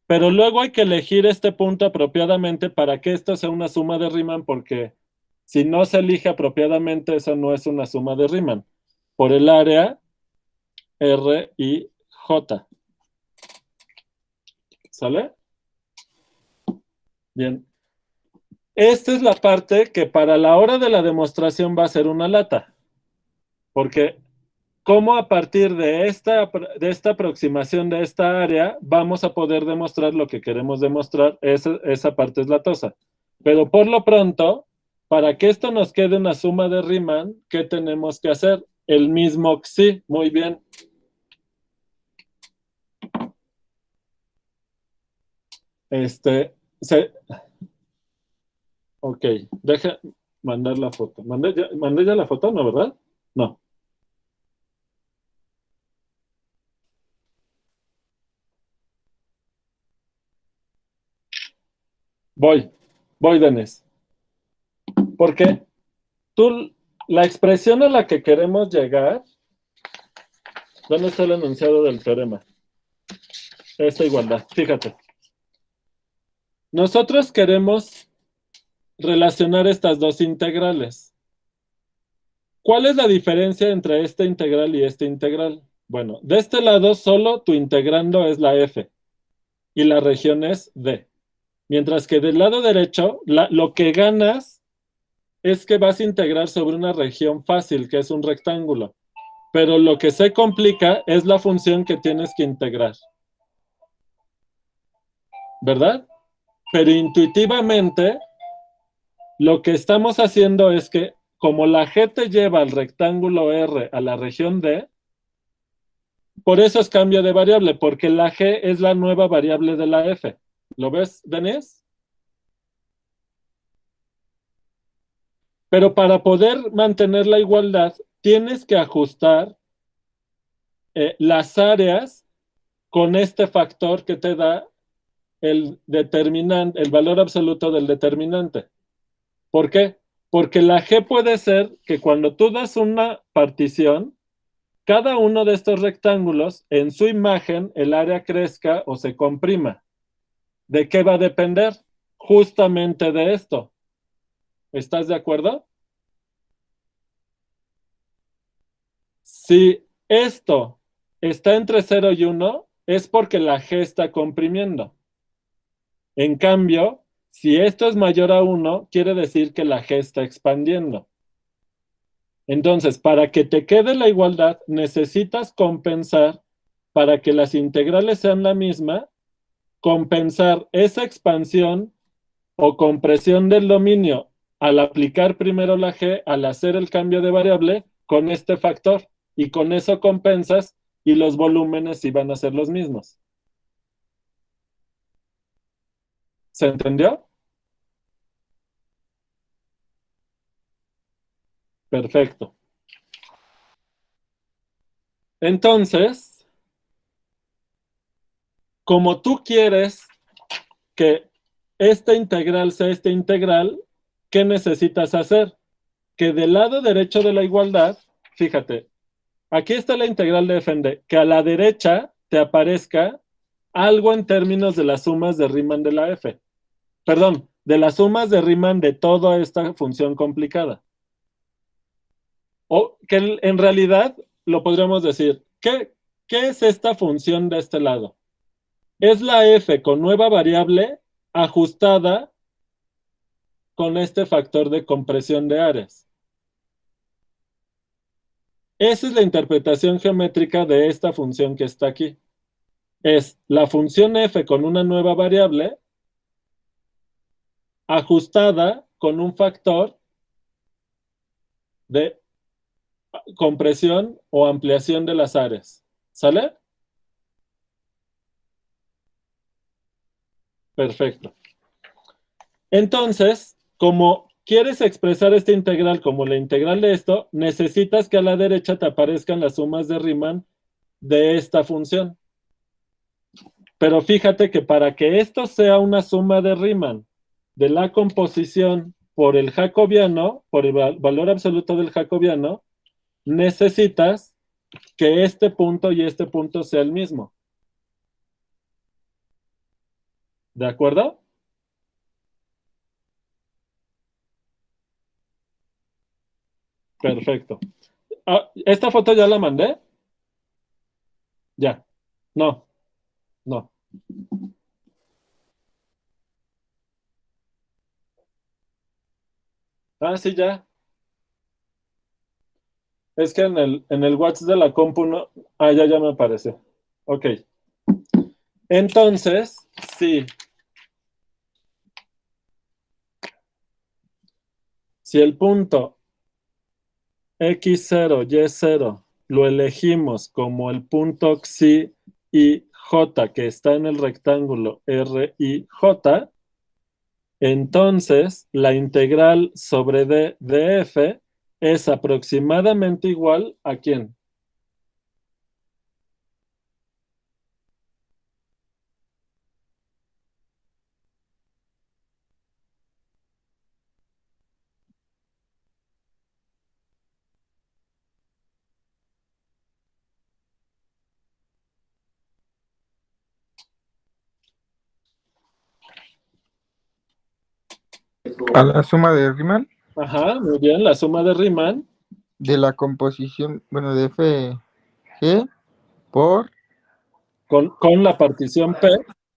pero luego hay que elegir este punto apropiadamente para que esto sea una suma de Riemann, porque si no se elige apropiadamente, eso no es una suma de Riemann. Por el área R y J. ¿Sale? Bien. Esta es la parte que para la hora de la demostración va a ser una lata. Porque cómo a partir de esta aproximación de esta área vamos a poder demostrar lo que queremos demostrar. Esa parte es latosa. Pero por lo pronto, para que esto nos quede una suma de Riemann, ¿qué tenemos que hacer? El mismo Xi. Muy bien. Ok, deja mandar la foto. ¿Mandé ya la foto? ¿No, verdad? No. Voy, Denis. Porque la expresión a la que queremos llegar, ¿dónde está el enunciado del teorema? Esta igualdad, fíjate. Nosotros queremos relacionar estas dos integrales. ¿Cuál es la diferencia entre este integral y este integral? Bueno, de este lado solo tu integrando es la f y la región es d. Mientras que del lado derecho, lo que ganas es que vas a integrar sobre una región fácil, que es un rectángulo. Pero lo que se complica es la función que tienes que integrar. ¿Verdad? Pero intuitivamente, lo que estamos haciendo es que, como la g te lleva al rectángulo R a la región D, por eso es cambio de variable, porque la g es la nueva variable de la f. ¿Lo ves, Denise? Pero para poder mantener la igualdad, tienes que ajustar las áreas con este factor que te da el determinante, el valor absoluto del determinante. ¿Por qué? Porque la G puede ser que cuando tú das una partición, cada uno de estos rectángulos, en su imagen, el área crezca o se comprima. ¿De qué va a depender? Justamente de esto. ¿Estás de acuerdo? Si esto está entre 0 y 1, es porque la G está comprimiendo. En cambio, si esto es mayor a 1, quiere decir que la G está expandiendo. Entonces, para que te quede la igualdad, necesitas compensar, para que las integrales sean la misma, compensar esa expansión o compresión del dominio al aplicar primero la G, al hacer el cambio de variable, con este factor. Y con eso compensas y los volúmenes sí van a ser los mismos. ¿Se entendió? Perfecto. Entonces, como tú quieres que esta integral sea esta integral, ¿qué necesitas hacer? Que del lado derecho de la igualdad, fíjate, aquí está la integral de f en d, que a la derecha te aparezca algo en términos de las sumas de Riemann de la f. Perdón, de las sumas de Riemann de toda esta función complicada. O que en realidad lo podríamos decir, ¿qué es esta función de este lado? Es la f con nueva variable ajustada con este factor de compresión de áreas. Esa es la interpretación geométrica de esta función que está aquí. Es la función f con una nueva variable ajustada con un factor de compresión o ampliación de las áreas. ¿Sale? Perfecto. Entonces, como quieres expresar esta integral como la integral de esto, necesitas que a la derecha te aparezcan las sumas de Riemann de esta función. Pero fíjate que para que esto sea una suma de Riemann de la composición por el jacobiano, por el valor absoluto del jacobiano, necesitas que este punto y este punto sea el mismo. ¿De acuerdo? Perfecto. ¿Esta foto ya la mandé? Ya. No, no. Ah, sí, ya. Es que en el WhatsApp de la compu no. Ah, ya me aparece. Ok. Entonces, sí. Si el punto x0, y0 lo elegimos como el punto xi y j que está en el rectángulo RIJ, entonces la integral sobre d de f es aproximadamente igual a ¿quién? A la suma de Riemann. Ajá, muy bien, la suma de Riemann de la composición, bueno, de FG por, Con la partición P.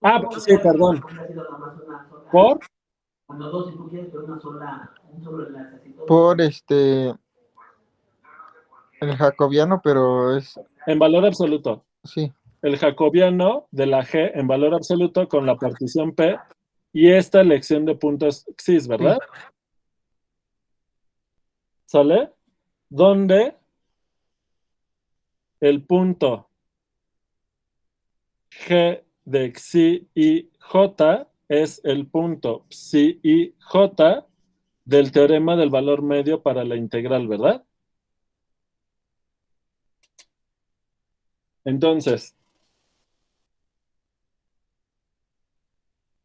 Ah, sí, perdón. Por por el jacobiano, pero es, en valor absoluto. sí, El jacobiano de la G en valor absoluto con la partición P y esta elección de puntos xis, ¿verdad? ¿Sale? Donde el punto G de xi y j es el punto psi y j del teorema del valor medio para la integral, ¿verdad? Entonces,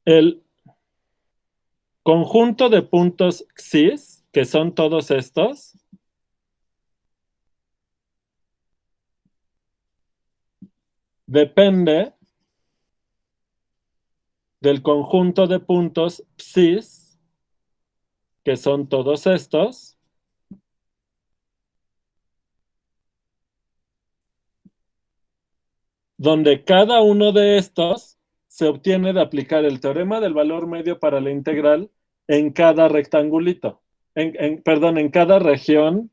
el conjunto de puntos xis, que son todos estos, depende del conjunto de puntos psis, que son todos estos, donde cada uno de estos se obtiene de aplicar el teorema del valor medio para la integral en cada rectangulito, perdón, en cada región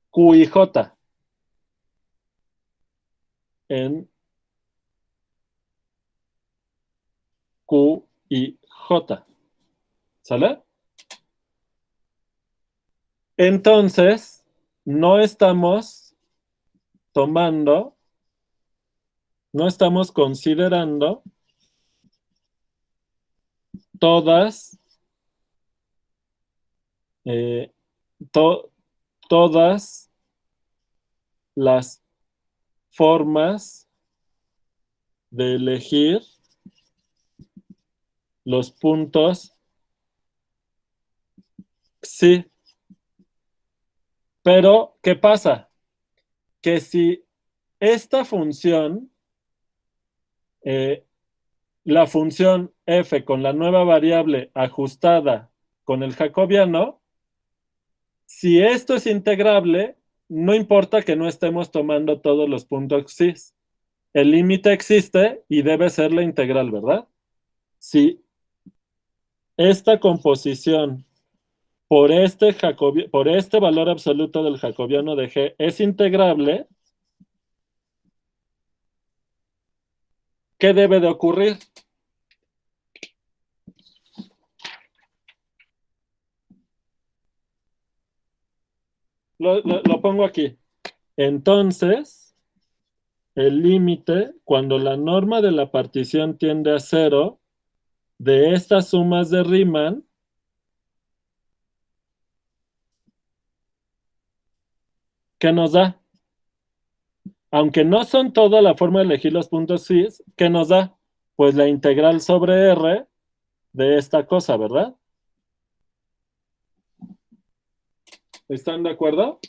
Q y J, en Q y J, ¿sale? Entonces, no estamos tomando, no estamos considerando todas, eh, to- todas las formas de elegir los puntos sí. Pero, ¿qué pasa? Que si esta función, eh, la función f con la nueva variable ajustada con el jacobiano, si esto es integrable, no importa que no estemos tomando todos los puntos cis. El límite existe y debe ser la integral, ¿verdad? Si esta composición por este valor absoluto del jacobiano de G es integrable, ¿qué debe de ocurrir? Lo pongo aquí. Entonces, el límite, cuando la norma de la partición tiende a cero, de estas sumas de Riemann, ¿qué nos da? Aunque no son toda la forma de elegir los puntos cis, ¿qué nos da? Pues la integral sobre R de esta cosa, ¿verdad? ¿Están de acuerdo?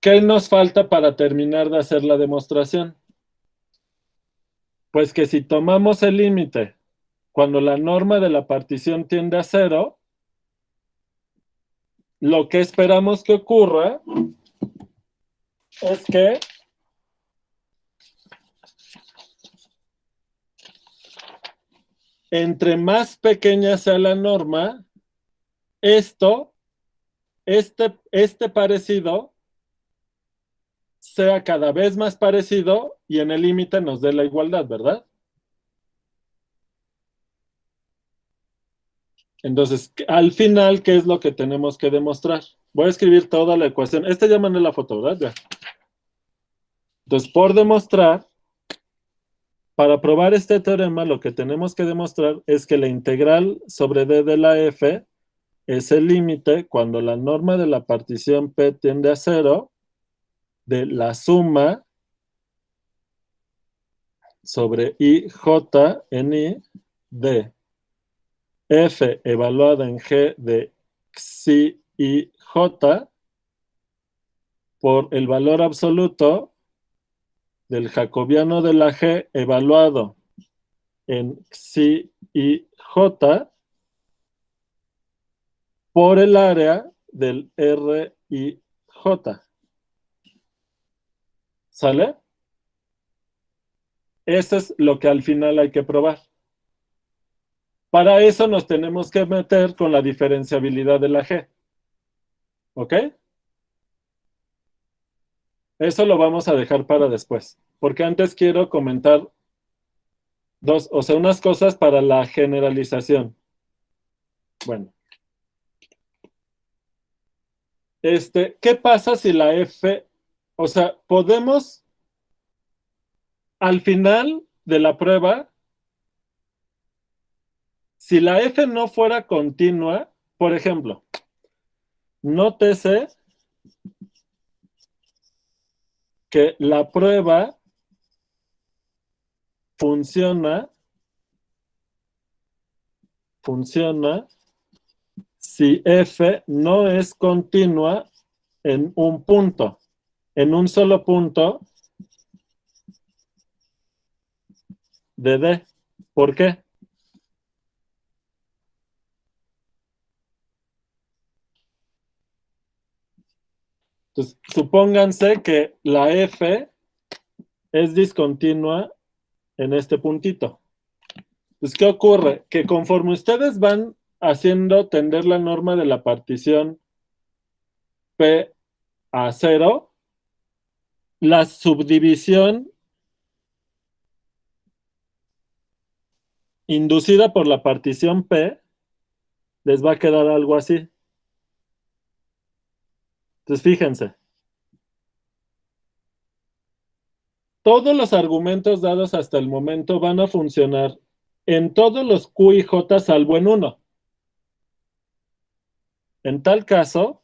¿Qué nos falta para terminar de hacer la demostración? Pues que si tomamos el límite cuando la norma de la partición tiende a cero, lo que esperamos que ocurra es que entre más pequeña sea la norma, este parecido sea cada vez más parecido y en el límite nos dé la igualdad, ¿verdad? Entonces, al final, ¿qué es lo que tenemos que demostrar? Voy a escribir toda la ecuación. Ya mandé la foto, ¿verdad? Ya. Entonces, por demostrar, para probar este teorema, lo que tenemos que demostrar es que la integral sobre d de la f es el límite cuando la norma de la partición P tiende a cero de la suma sobre IJ en I de F evaluada en G de Xi y J por el valor absoluto del jacobiano de la G evaluado en Xi y J por el área del R y J. ¿Sale? Eso es lo que al final hay que probar. Para eso nos tenemos que meter con la diferenciabilidad de la G. ¿Ok? Eso lo vamos a dejar para después, porque antes quiero comentar unas cosas para la generalización. Bueno. ¿Qué pasa si la F, o sea, podemos al final de la prueba, si la F no fuera continua, por ejemplo, nótese que la prueba funciona si F no es continua en un punto, en un solo punto de D. ¿Por qué? Entonces, supónganse que la F es discontinua en este puntito. Pues, ¿qué ocurre? Que conforme ustedes van haciendo tender la norma de la partición P a 0, la subdivisión inducida por la partición P les va a quedar algo así. Entonces, fíjense. Todos los argumentos dados hasta el momento van a funcionar en todos los Q y J salvo en uno. En tal caso,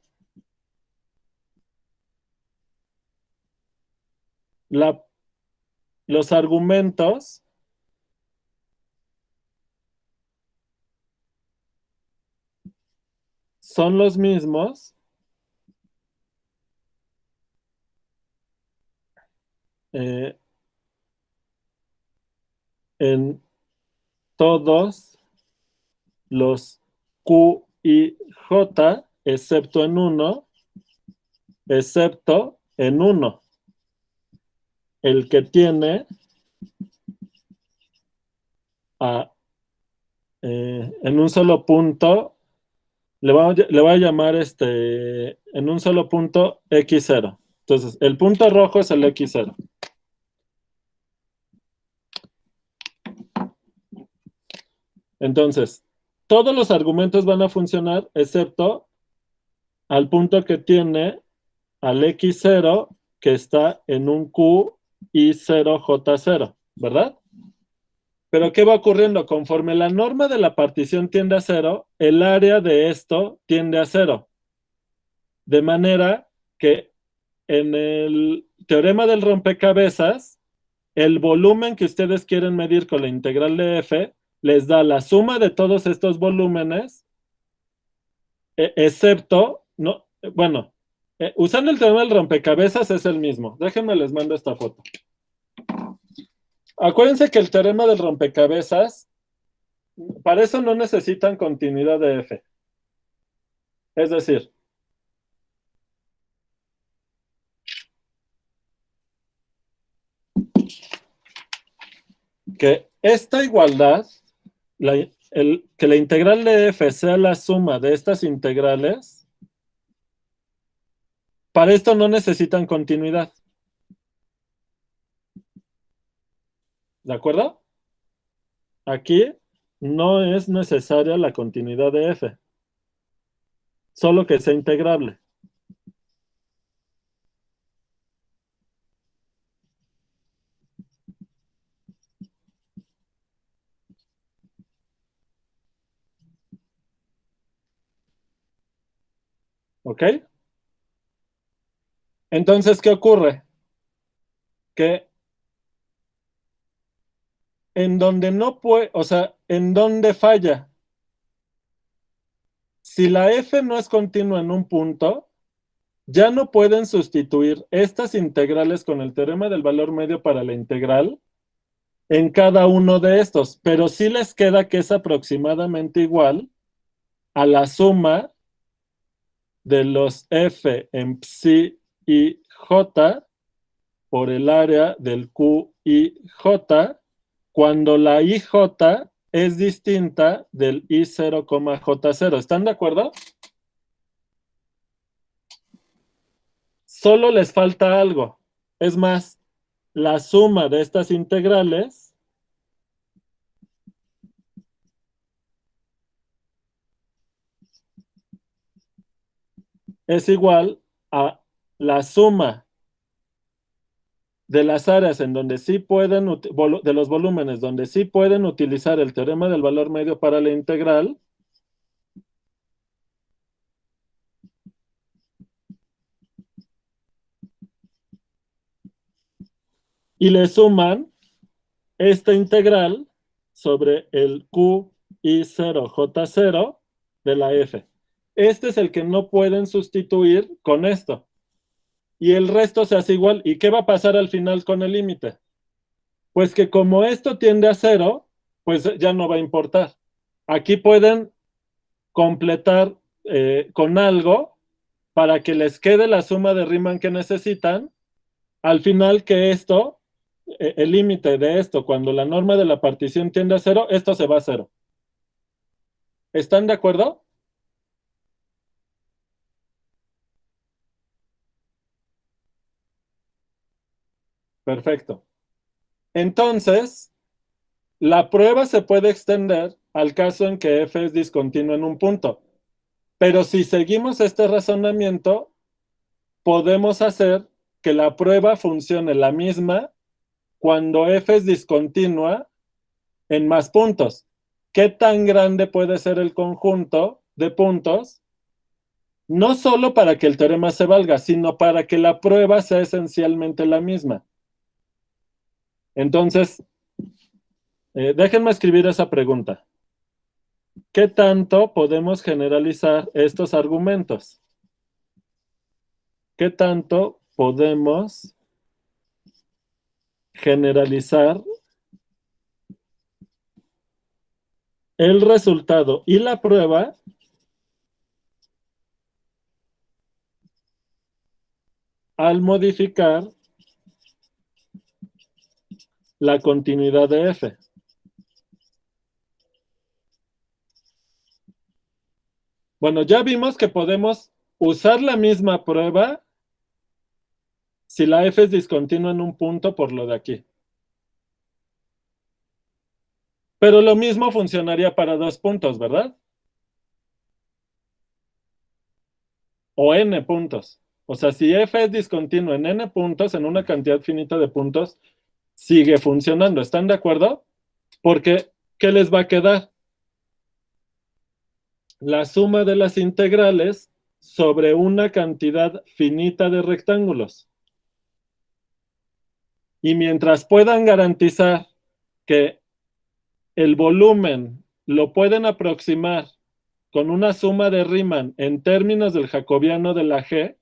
los argumentos son los mismos en todos los Q y J, excepto en uno, el que tiene en un solo punto, le voy a llamar en un solo punto X0. Entonces, el punto rojo es el X0. Entonces, todos los argumentos van a funcionar excepto al punto que tiene al X0 que está en un Q y 0J0, ¿verdad? Pero ¿qué va ocurriendo? Conforme la norma de la partición tiende a 0, el área de esto tiende a 0. De manera que en el teorema del rompecabezas, el volumen que ustedes quieren medir con la integral de F les da la suma de todos estos volúmenes, excepto, no, bueno, usando el teorema del rompecabezas es el mismo. Déjenme les mando esta foto. Acuérdense que el teorema del rompecabezas, para eso no necesitan continuidad de F. Es decir, que esta igualdad, que la integral de F sea la suma de estas integrales, para esto no necesitan continuidad. ¿De acuerdo? Aquí no es necesaria la continuidad de F, solo que sea integrable. ¿Ok? Entonces, ¿qué ocurre? Que en donde no puede, o sea, en donde falla Si la f no es continua en un punto, ya no pueden sustituir estas integrales con el teorema del valor medio para la integral en cada uno de estos, pero sí les queda que es aproximadamente igual a la suma de los f en psi y j por el área del q y j, cuando la ij es distinta del I0, J0. ¿Están de acuerdo? Solo les falta algo. Es más, la suma de estas integrales es igual a la suma de las áreas en donde sí pueden, de los volúmenes donde sí pueden utilizar el teorema del valor medio para la integral, y le suman esta integral sobre el Q I0 J0 de la F. Este es el que no pueden sustituir con esto. Y el resto se hace igual. ¿Y qué va a pasar al final con el límite? Pues que como esto tiende a 0, pues ya no va a importar. Aquí pueden completar con algo para que les quede la suma de Riemann que necesitan. Al final que esto, el límite de esto, cuando la norma de la partición tiende a 0, esto se va a 0. ¿Están de acuerdo? Perfecto. Entonces, la prueba se puede extender al caso en que f es discontinuo en un punto. Pero si seguimos este razonamiento, podemos hacer que la prueba funcione la misma cuando f es discontinua en más puntos. ¿Qué tan grande puede ser el conjunto de puntos? No solo para que el teorema se valga, sino para que la prueba sea esencialmente la misma. Entonces, déjenme escribir esa pregunta. ¿Qué tanto podemos generalizar estos argumentos? ¿Qué tanto podemos generalizar el resultado y la prueba al modificar la continuidad de f? Bueno, ya vimos que podemos usar la misma prueba si la f es discontinua en un punto por lo de aquí. Pero lo mismo funcionaría para 2 puntos, ¿verdad? O n puntos. O sea, si f es discontinuo en n puntos, en una cantidad finita de puntos, sigue funcionando. ¿Están de acuerdo? Porque, ¿qué les va a quedar? La suma de las integrales sobre una cantidad finita de rectángulos. Y mientras puedan garantizar que el volumen lo pueden aproximar con una suma de Riemann en términos del jacobiano de la G,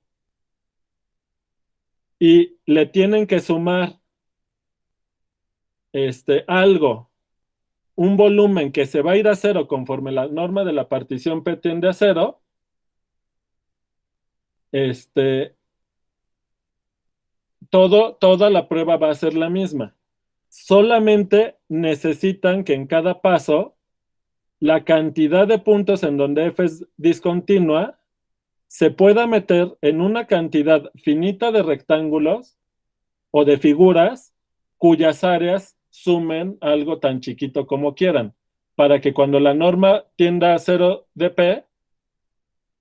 y le tienen que sumar algo, un volumen que se va a ir a 0 conforme la norma de la partición P tiende a 0, toda la prueba va a ser la misma. Solamente necesitan que en cada paso la cantidad de puntos en donde f es discontinua se pueda meter en una cantidad finita de rectángulos o de figuras cuyas áreas sumen algo tan chiquito como quieran, para que cuando la norma tienda a 0 de P,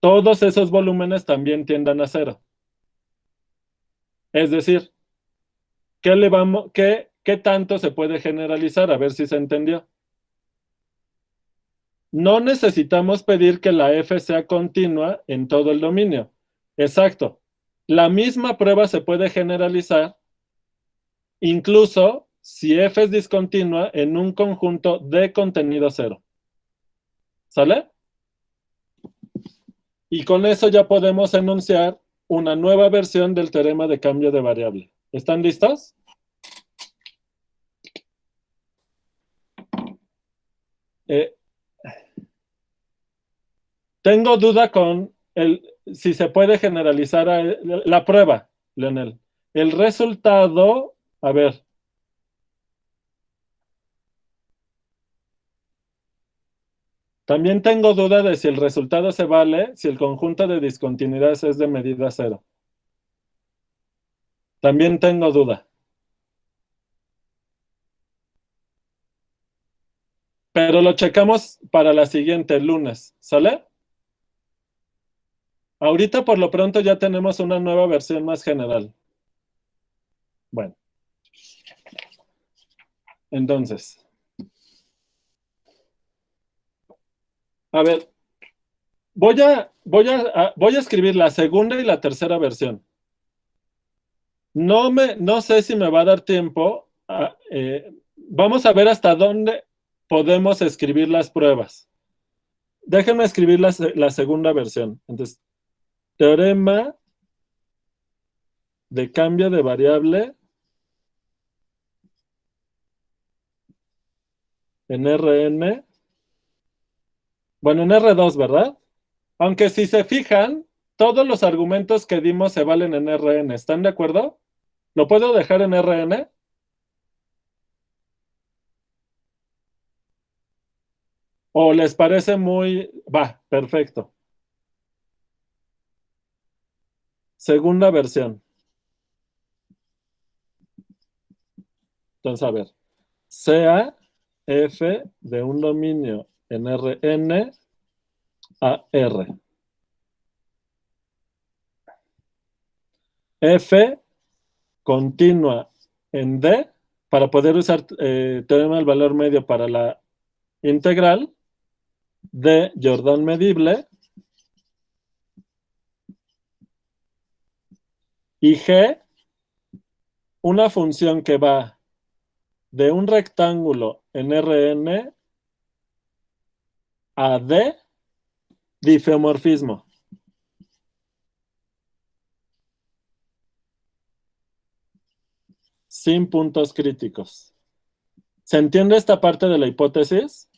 todos esos volúmenes también tiendan a 0. Es decir, ¿qué tanto se puede generalizar? A ver si se entendió. No necesitamos pedir que la f sea continua en todo el dominio. Exacto. La misma prueba se puede generalizar incluso si f es discontinua en un conjunto de contenido 0. ¿Sale? Y con eso ya podemos enunciar una nueva versión del teorema de cambio de variable. ¿Están listos? Tengo duda con si se puede generalizar la prueba, Leonel. El resultado, a ver. También tengo duda de si el resultado se vale si el conjunto de discontinuidades es de medida cero. También tengo duda. Pero lo checamos para la siguiente, lunes. ¿Sale? Ahorita por lo pronto ya tenemos una nueva versión más general. Bueno. Entonces. A ver. Voy a escribir la segunda y la tercera versión. No sé si me va a dar tiempo. Vamos a ver hasta dónde podemos escribir las pruebas. Déjenme escribir la segunda versión. Entonces, teorema de cambio de variable en Rn. Bueno, en R2, ¿verdad? Aunque si se fijan, todos los argumentos que dimos se valen en Rn. ¿Están de acuerdo? ¿Lo puedo dejar en Rn? ¿O les parece muy... Va, perfecto. Segunda versión. Entonces, a ver. Sea f de un dominio en Rn a R. F continua en D para poder usar teorema del valor medio para la integral de Jordan medible y G, una función que va de un rectángulo en Rn a D, difeomorfismo. Sin puntos críticos. ¿Se entiende esta parte de la hipótesis?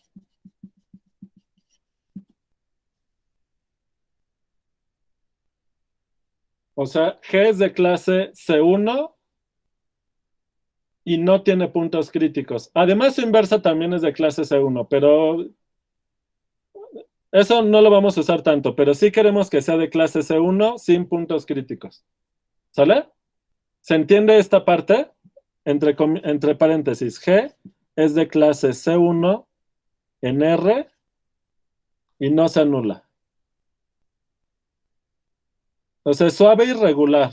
O sea, G es de clase C1 y no tiene puntos críticos. Además, su inversa también es de clase C1, pero eso no lo vamos a usar tanto, pero sí queremos que sea de clase C1 sin puntos críticos. ¿Sale? ¿Se entiende esta parte? Entre paréntesis, G es de clase C1 en R y no se anula. O sea, suave y regular.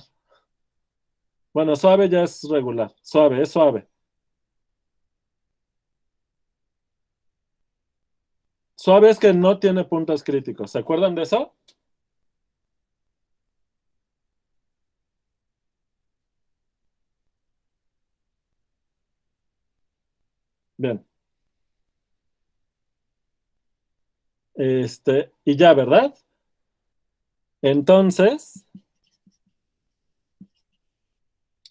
Bueno, suave ya es regular. Suave, es suave. Suave es que no tiene puntos críticos. ¿Se acuerdan de eso? Bien. Y ya, ¿verdad? Entonces,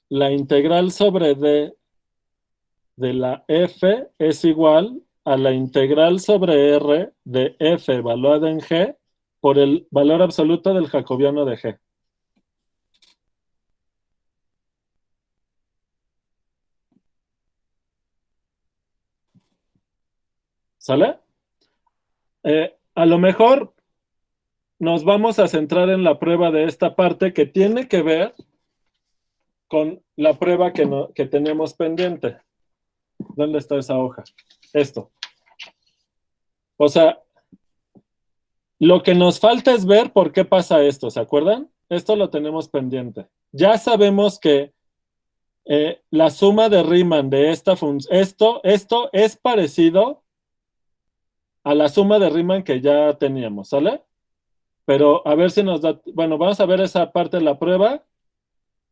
la integral sobre D de la F es igual a la integral sobre R de F evaluada en G por el valor absoluto del jacobiano de G. ¿Sale? A lo mejor nos vamos a centrar en la prueba de esta parte que tiene que ver con la prueba que tenemos pendiente. ¿Dónde está esa hoja? Esto. O sea, lo que nos falta es ver por qué pasa esto, ¿se acuerdan? Esto lo tenemos pendiente. Ya sabemos que la suma de Riemann de esta función, esto es parecido a la suma de Riemann que ya teníamos, ¿sale? Pero a ver si nos da... Bueno, vamos a ver esa parte de la prueba,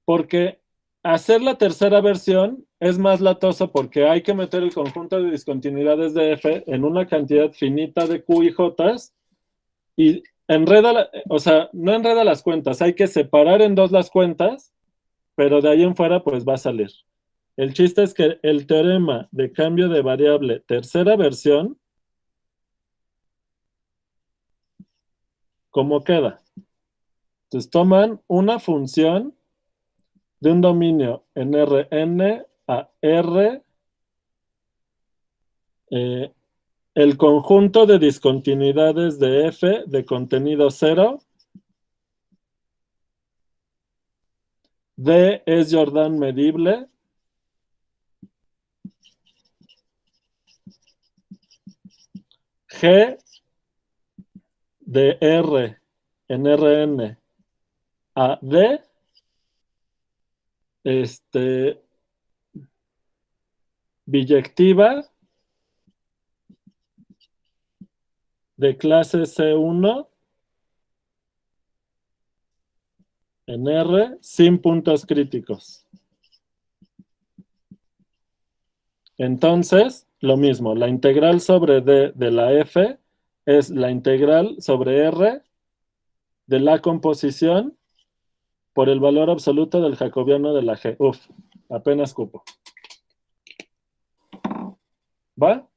porque hacer la tercera versión es más latoso porque hay que meter el conjunto de discontinuidades de F en una cantidad finita de Q y J y o sea, no enreda las cuentas, hay que separar en dos las cuentas, pero de ahí en fuera pues va a salir. El chiste es que el teorema de cambio de variable tercera versión, ¿cómo queda? Entonces toman una función de un dominio en Rn a R, el conjunto de discontinuidades de F de contenido cero, D es Jordan medible, G de R en Rn a D, biyectiva de clase C1 en R sin puntos críticos. Entonces, lo mismo, la integral sobre D de la F es la integral sobre R de la composición por el valor absoluto del jacobiano de la G. Uf, apenas cupo. ¿Va?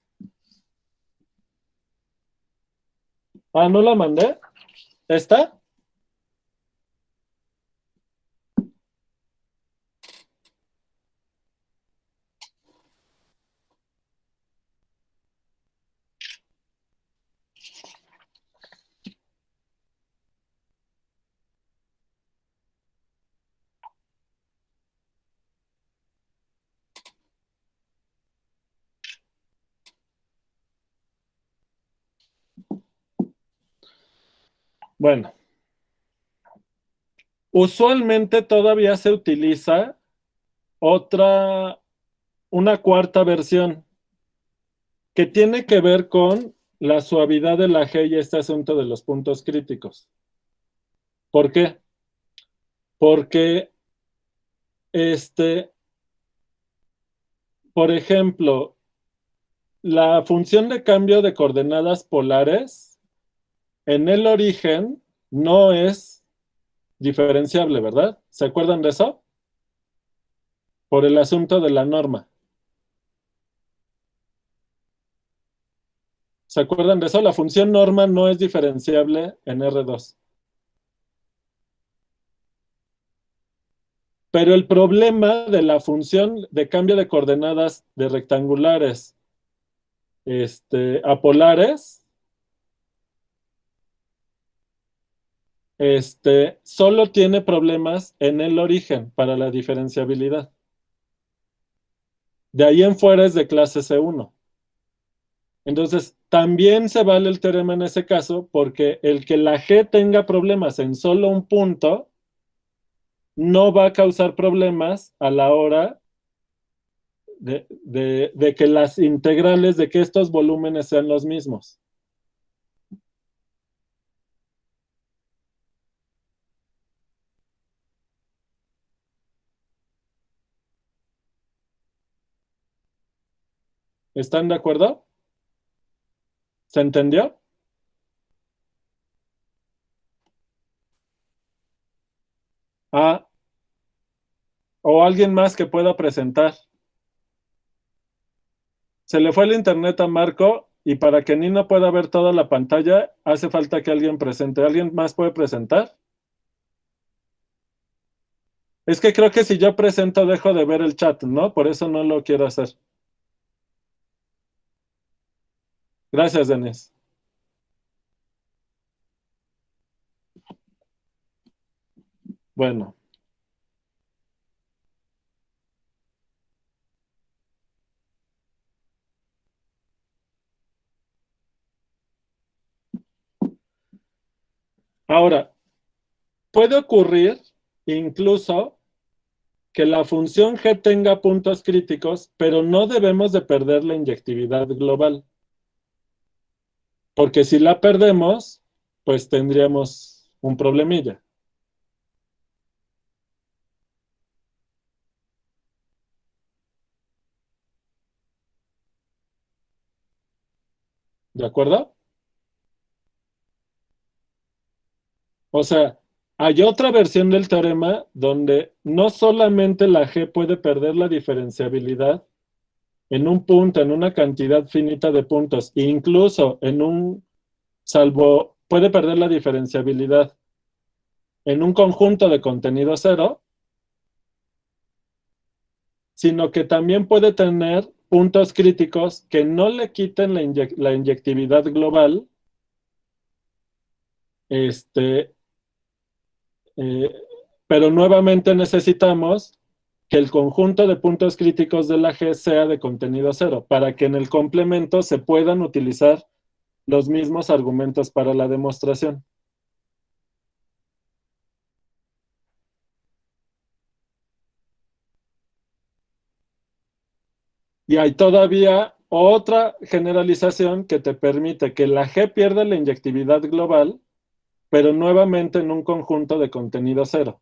Ah, ¿no la mandé? ¿Esta? Bueno, usualmente todavía se utiliza una cuarta versión que tiene que ver con la suavidad de la G y este asunto de los puntos críticos. ¿Por qué? Porque, por ejemplo, la función de cambio de coordenadas polares en el origen no es diferenciable, ¿verdad? ¿Se acuerdan de eso? Por el asunto de la norma. ¿Se acuerdan de eso? La función norma no es diferenciable en R2. Pero el problema de la función de cambio de coordenadas de rectangulares a polares, solo tiene problemas en el origen para la diferenciabilidad. De ahí en fuera es de clase C1. Entonces, también se vale el teorema en ese caso porque el que la G tenga problemas en solo un punto no va a causar problemas a la hora de que las integrales, de que estos volúmenes sean los mismos. ¿Están de acuerdo? ¿Se entendió? Ah, o alguien más que pueda presentar. Se le fue el internet a Marco y para que Nina pueda ver toda la pantalla, hace falta que alguien presente. ¿Alguien más puede presentar? Es que creo que si yo presento dejo de ver el chat, ¿no? Por eso no lo quiero hacer. Gracias, Denise. Bueno. Ahora, puede ocurrir incluso que la función G tenga puntos críticos, pero no debemos de perder la inyectividad global. Porque si la perdemos, pues tendríamos un problemilla. ¿De acuerdo? O sea, hay otra versión del teorema donde no solamente la G puede perder la diferenciabilidad en un punto, en una cantidad finita de puntos, incluso puede perder la diferenciabilidad en un conjunto de contenido cero, sino que también puede tener puntos críticos que no le quiten la inyectividad global, este, eh, pero nuevamente necesitamos que el conjunto de puntos críticos de la G sea de contenido cero, para que en el complemento se puedan utilizar los mismos argumentos para la demostración. Y hay todavía otra generalización que te permite que la G pierda la inyectividad global, pero nuevamente en un conjunto de contenido cero,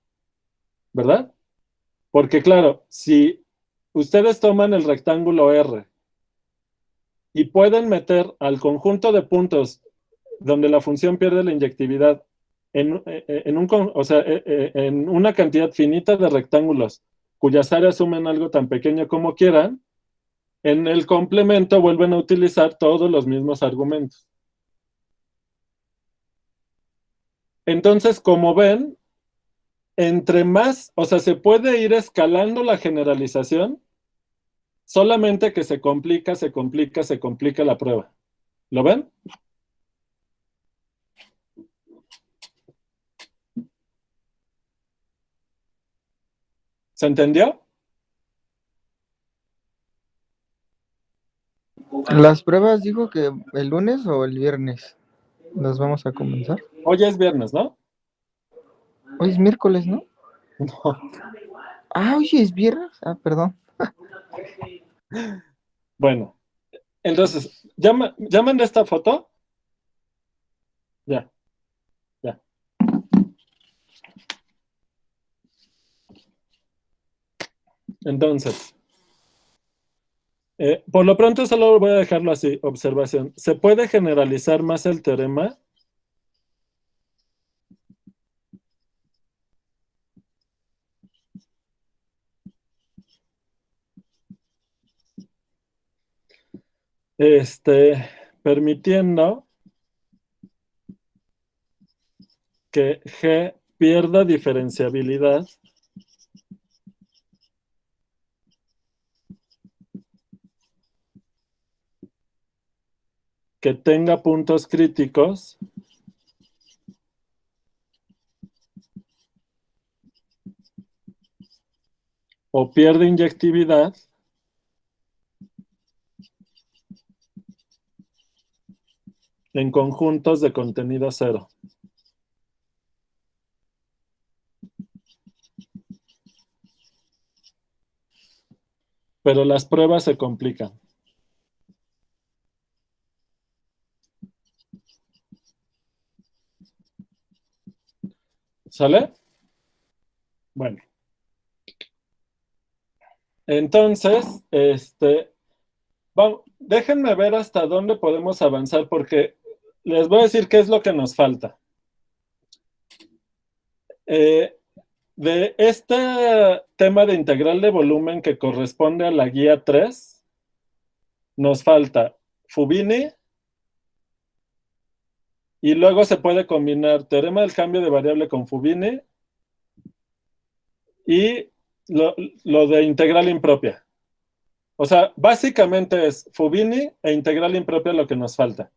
¿verdad? Porque claro, si ustedes toman el rectángulo R y pueden meter al conjunto de puntos donde la función pierde la inyectividad en una cantidad finita de rectángulos cuyas áreas sumen algo tan pequeño como quieran, en el complemento vuelven a utilizar todos los mismos argumentos. Entonces, como ven, entre más, o sea, se puede ir escalando la generalización, solamente que se complica la prueba. ¿Lo ven? ¿Se entendió? Las pruebas dijo que el lunes o el viernes las vamos a comenzar. Hoy es viernes, ¿no? Hoy es miércoles, ¿no? No. Ah, hoy es viernes. Ah, perdón. Bueno, entonces, ¿llaman de esta foto? Ya, ya. Entonces, por lo pronto solo voy a dejarlo así, observación. ¿Se puede generalizar más el teorema? Permitiendo que G pierda diferenciabilidad que tenga puntos críticos o pierde inyectividad en conjuntos de contenido cero. Pero las pruebas se complican. ¿Sale? Bueno. Entonces, déjenme ver hasta dónde podemos avanzar porque les voy a decir qué es lo que nos falta. De este tema de integral de volumen que corresponde a la guía 3, nos falta Fubini y luego se puede combinar teorema del cambio de variable con Fubini y lo de integral impropia. O sea, básicamente es Fubini e integral impropia lo que nos falta.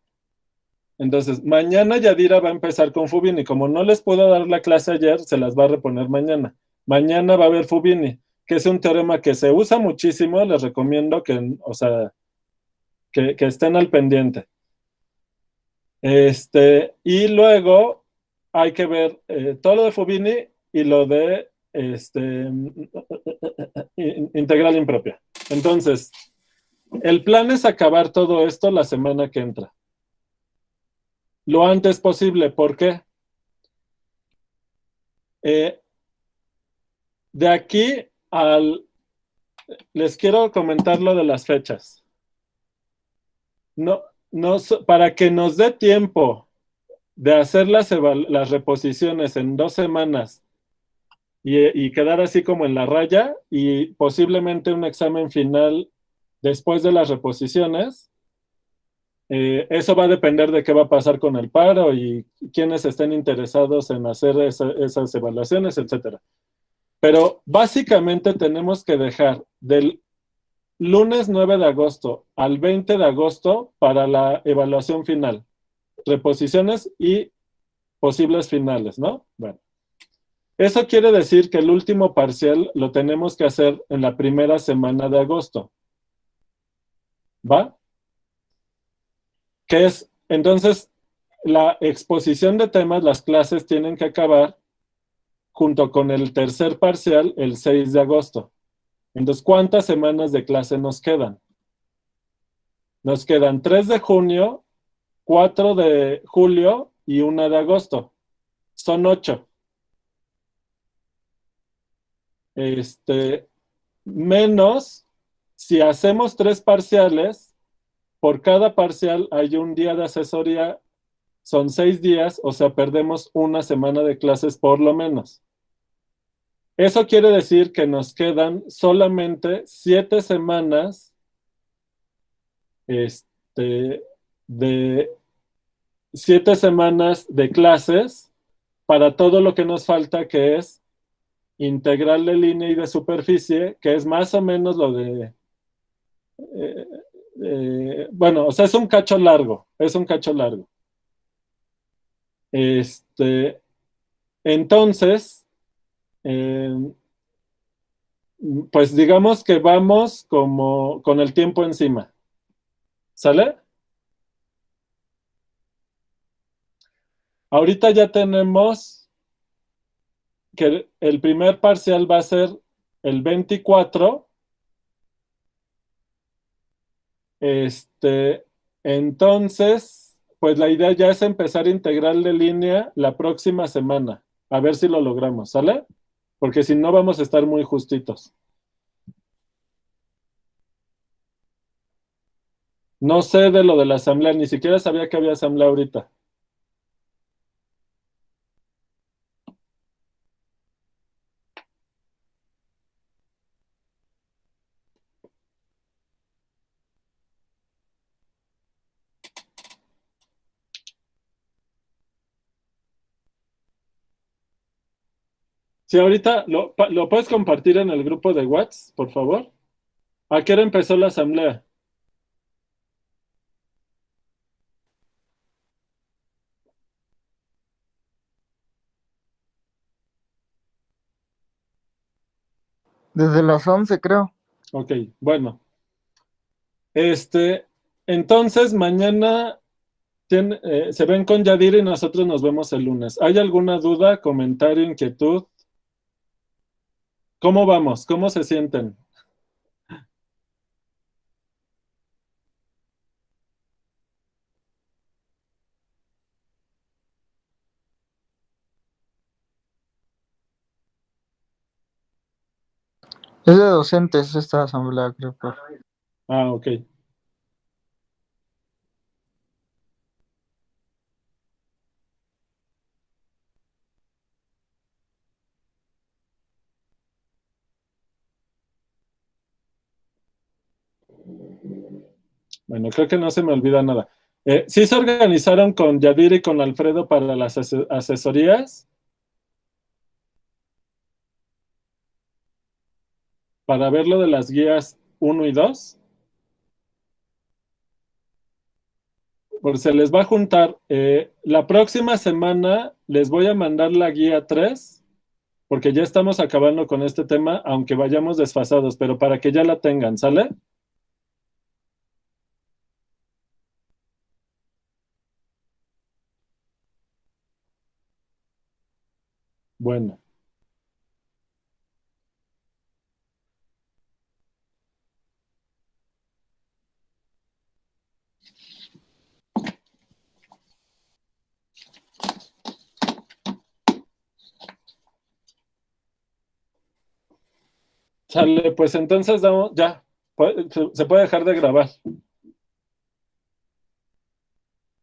Entonces, mañana Yadira va a empezar con Fubini. Como no les puedo dar la clase ayer, se las va a reponer mañana. Mañana va a haber Fubini, que es un teorema que se usa muchísimo. Les recomiendo que estén al pendiente. Y luego hay que ver todo lo de Fubini y lo de integral impropia. Entonces, el plan es acabar todo esto la semana que entra. Lo antes posible. ¿Por qué? De aquí les quiero comentar lo de las fechas. Para que nos dé tiempo de hacer las reposiciones en 2 semanas y quedar así como en la raya y posiblemente un examen final después de las reposiciones, eso va a depender de qué va a pasar con el paro y quiénes estén interesados en hacer esas evaluaciones, etcétera. Pero básicamente tenemos que dejar del lunes 9 de agosto al 20 de agosto para la evaluación final, reposiciones y posibles finales, ¿no? Bueno, eso quiere decir que el último parcial lo tenemos que hacer en la primera semana de agosto. ¿Va? Que es, entonces, la exposición de temas, las clases tienen que acabar junto con el tercer parcial el 6 de agosto. Entonces, ¿cuántas semanas de clase nos quedan? Nos quedan 3 de junio, 4 de julio y 1 de agosto. Son 8. Menos, si hacemos 3 parciales, por cada parcial hay un día de asesoría, son 6 días, o sea, perdemos una semana de clases por lo menos. Eso quiere decir que nos quedan solamente 7 semanas de 7 semanas de clases para todo lo que nos falta, que es integral de línea y de superficie, que es más o menos lo de... bueno, o sea, es un cacho largo, es un cacho largo. Entonces, pues digamos que vamos como con el tiempo encima. ¿Sale? Ahorita ya tenemos que el primer parcial va a ser el 24. Entonces, pues la idea ya es empezar integral de línea la próxima semana. A ver si lo logramos, ¿sale? Porque si no vamos a estar muy justitos. No sé de lo de la asamblea, ni siquiera sabía que había asamblea ahorita. Sí, ahorita lo puedes compartir en el grupo de WhatsApp, por favor. ¿A qué hora empezó la asamblea? Desde las 11, creo. Ok, bueno. Entonces mañana se ven con Yadir y nosotros nos vemos el lunes. ¿Hay alguna duda, comentario, inquietud? ¿Cómo vamos? ¿Cómo se sienten? Es de docentes esta asamblea, creo. Ah, ok. Bueno, creo que no se me olvida nada. ¿Sí se organizaron con Yadir y con Alfredo para las asesorías? Para ver lo de las guías 1 y 2. Porque se les va a juntar. La próxima semana les voy a mandar la guía 3, porque ya estamos acabando con este tema, aunque vayamos desfasados, pero para que ya la tengan, ¿sale? Bueno. Sale, pues entonces ya, se puede dejar de grabar.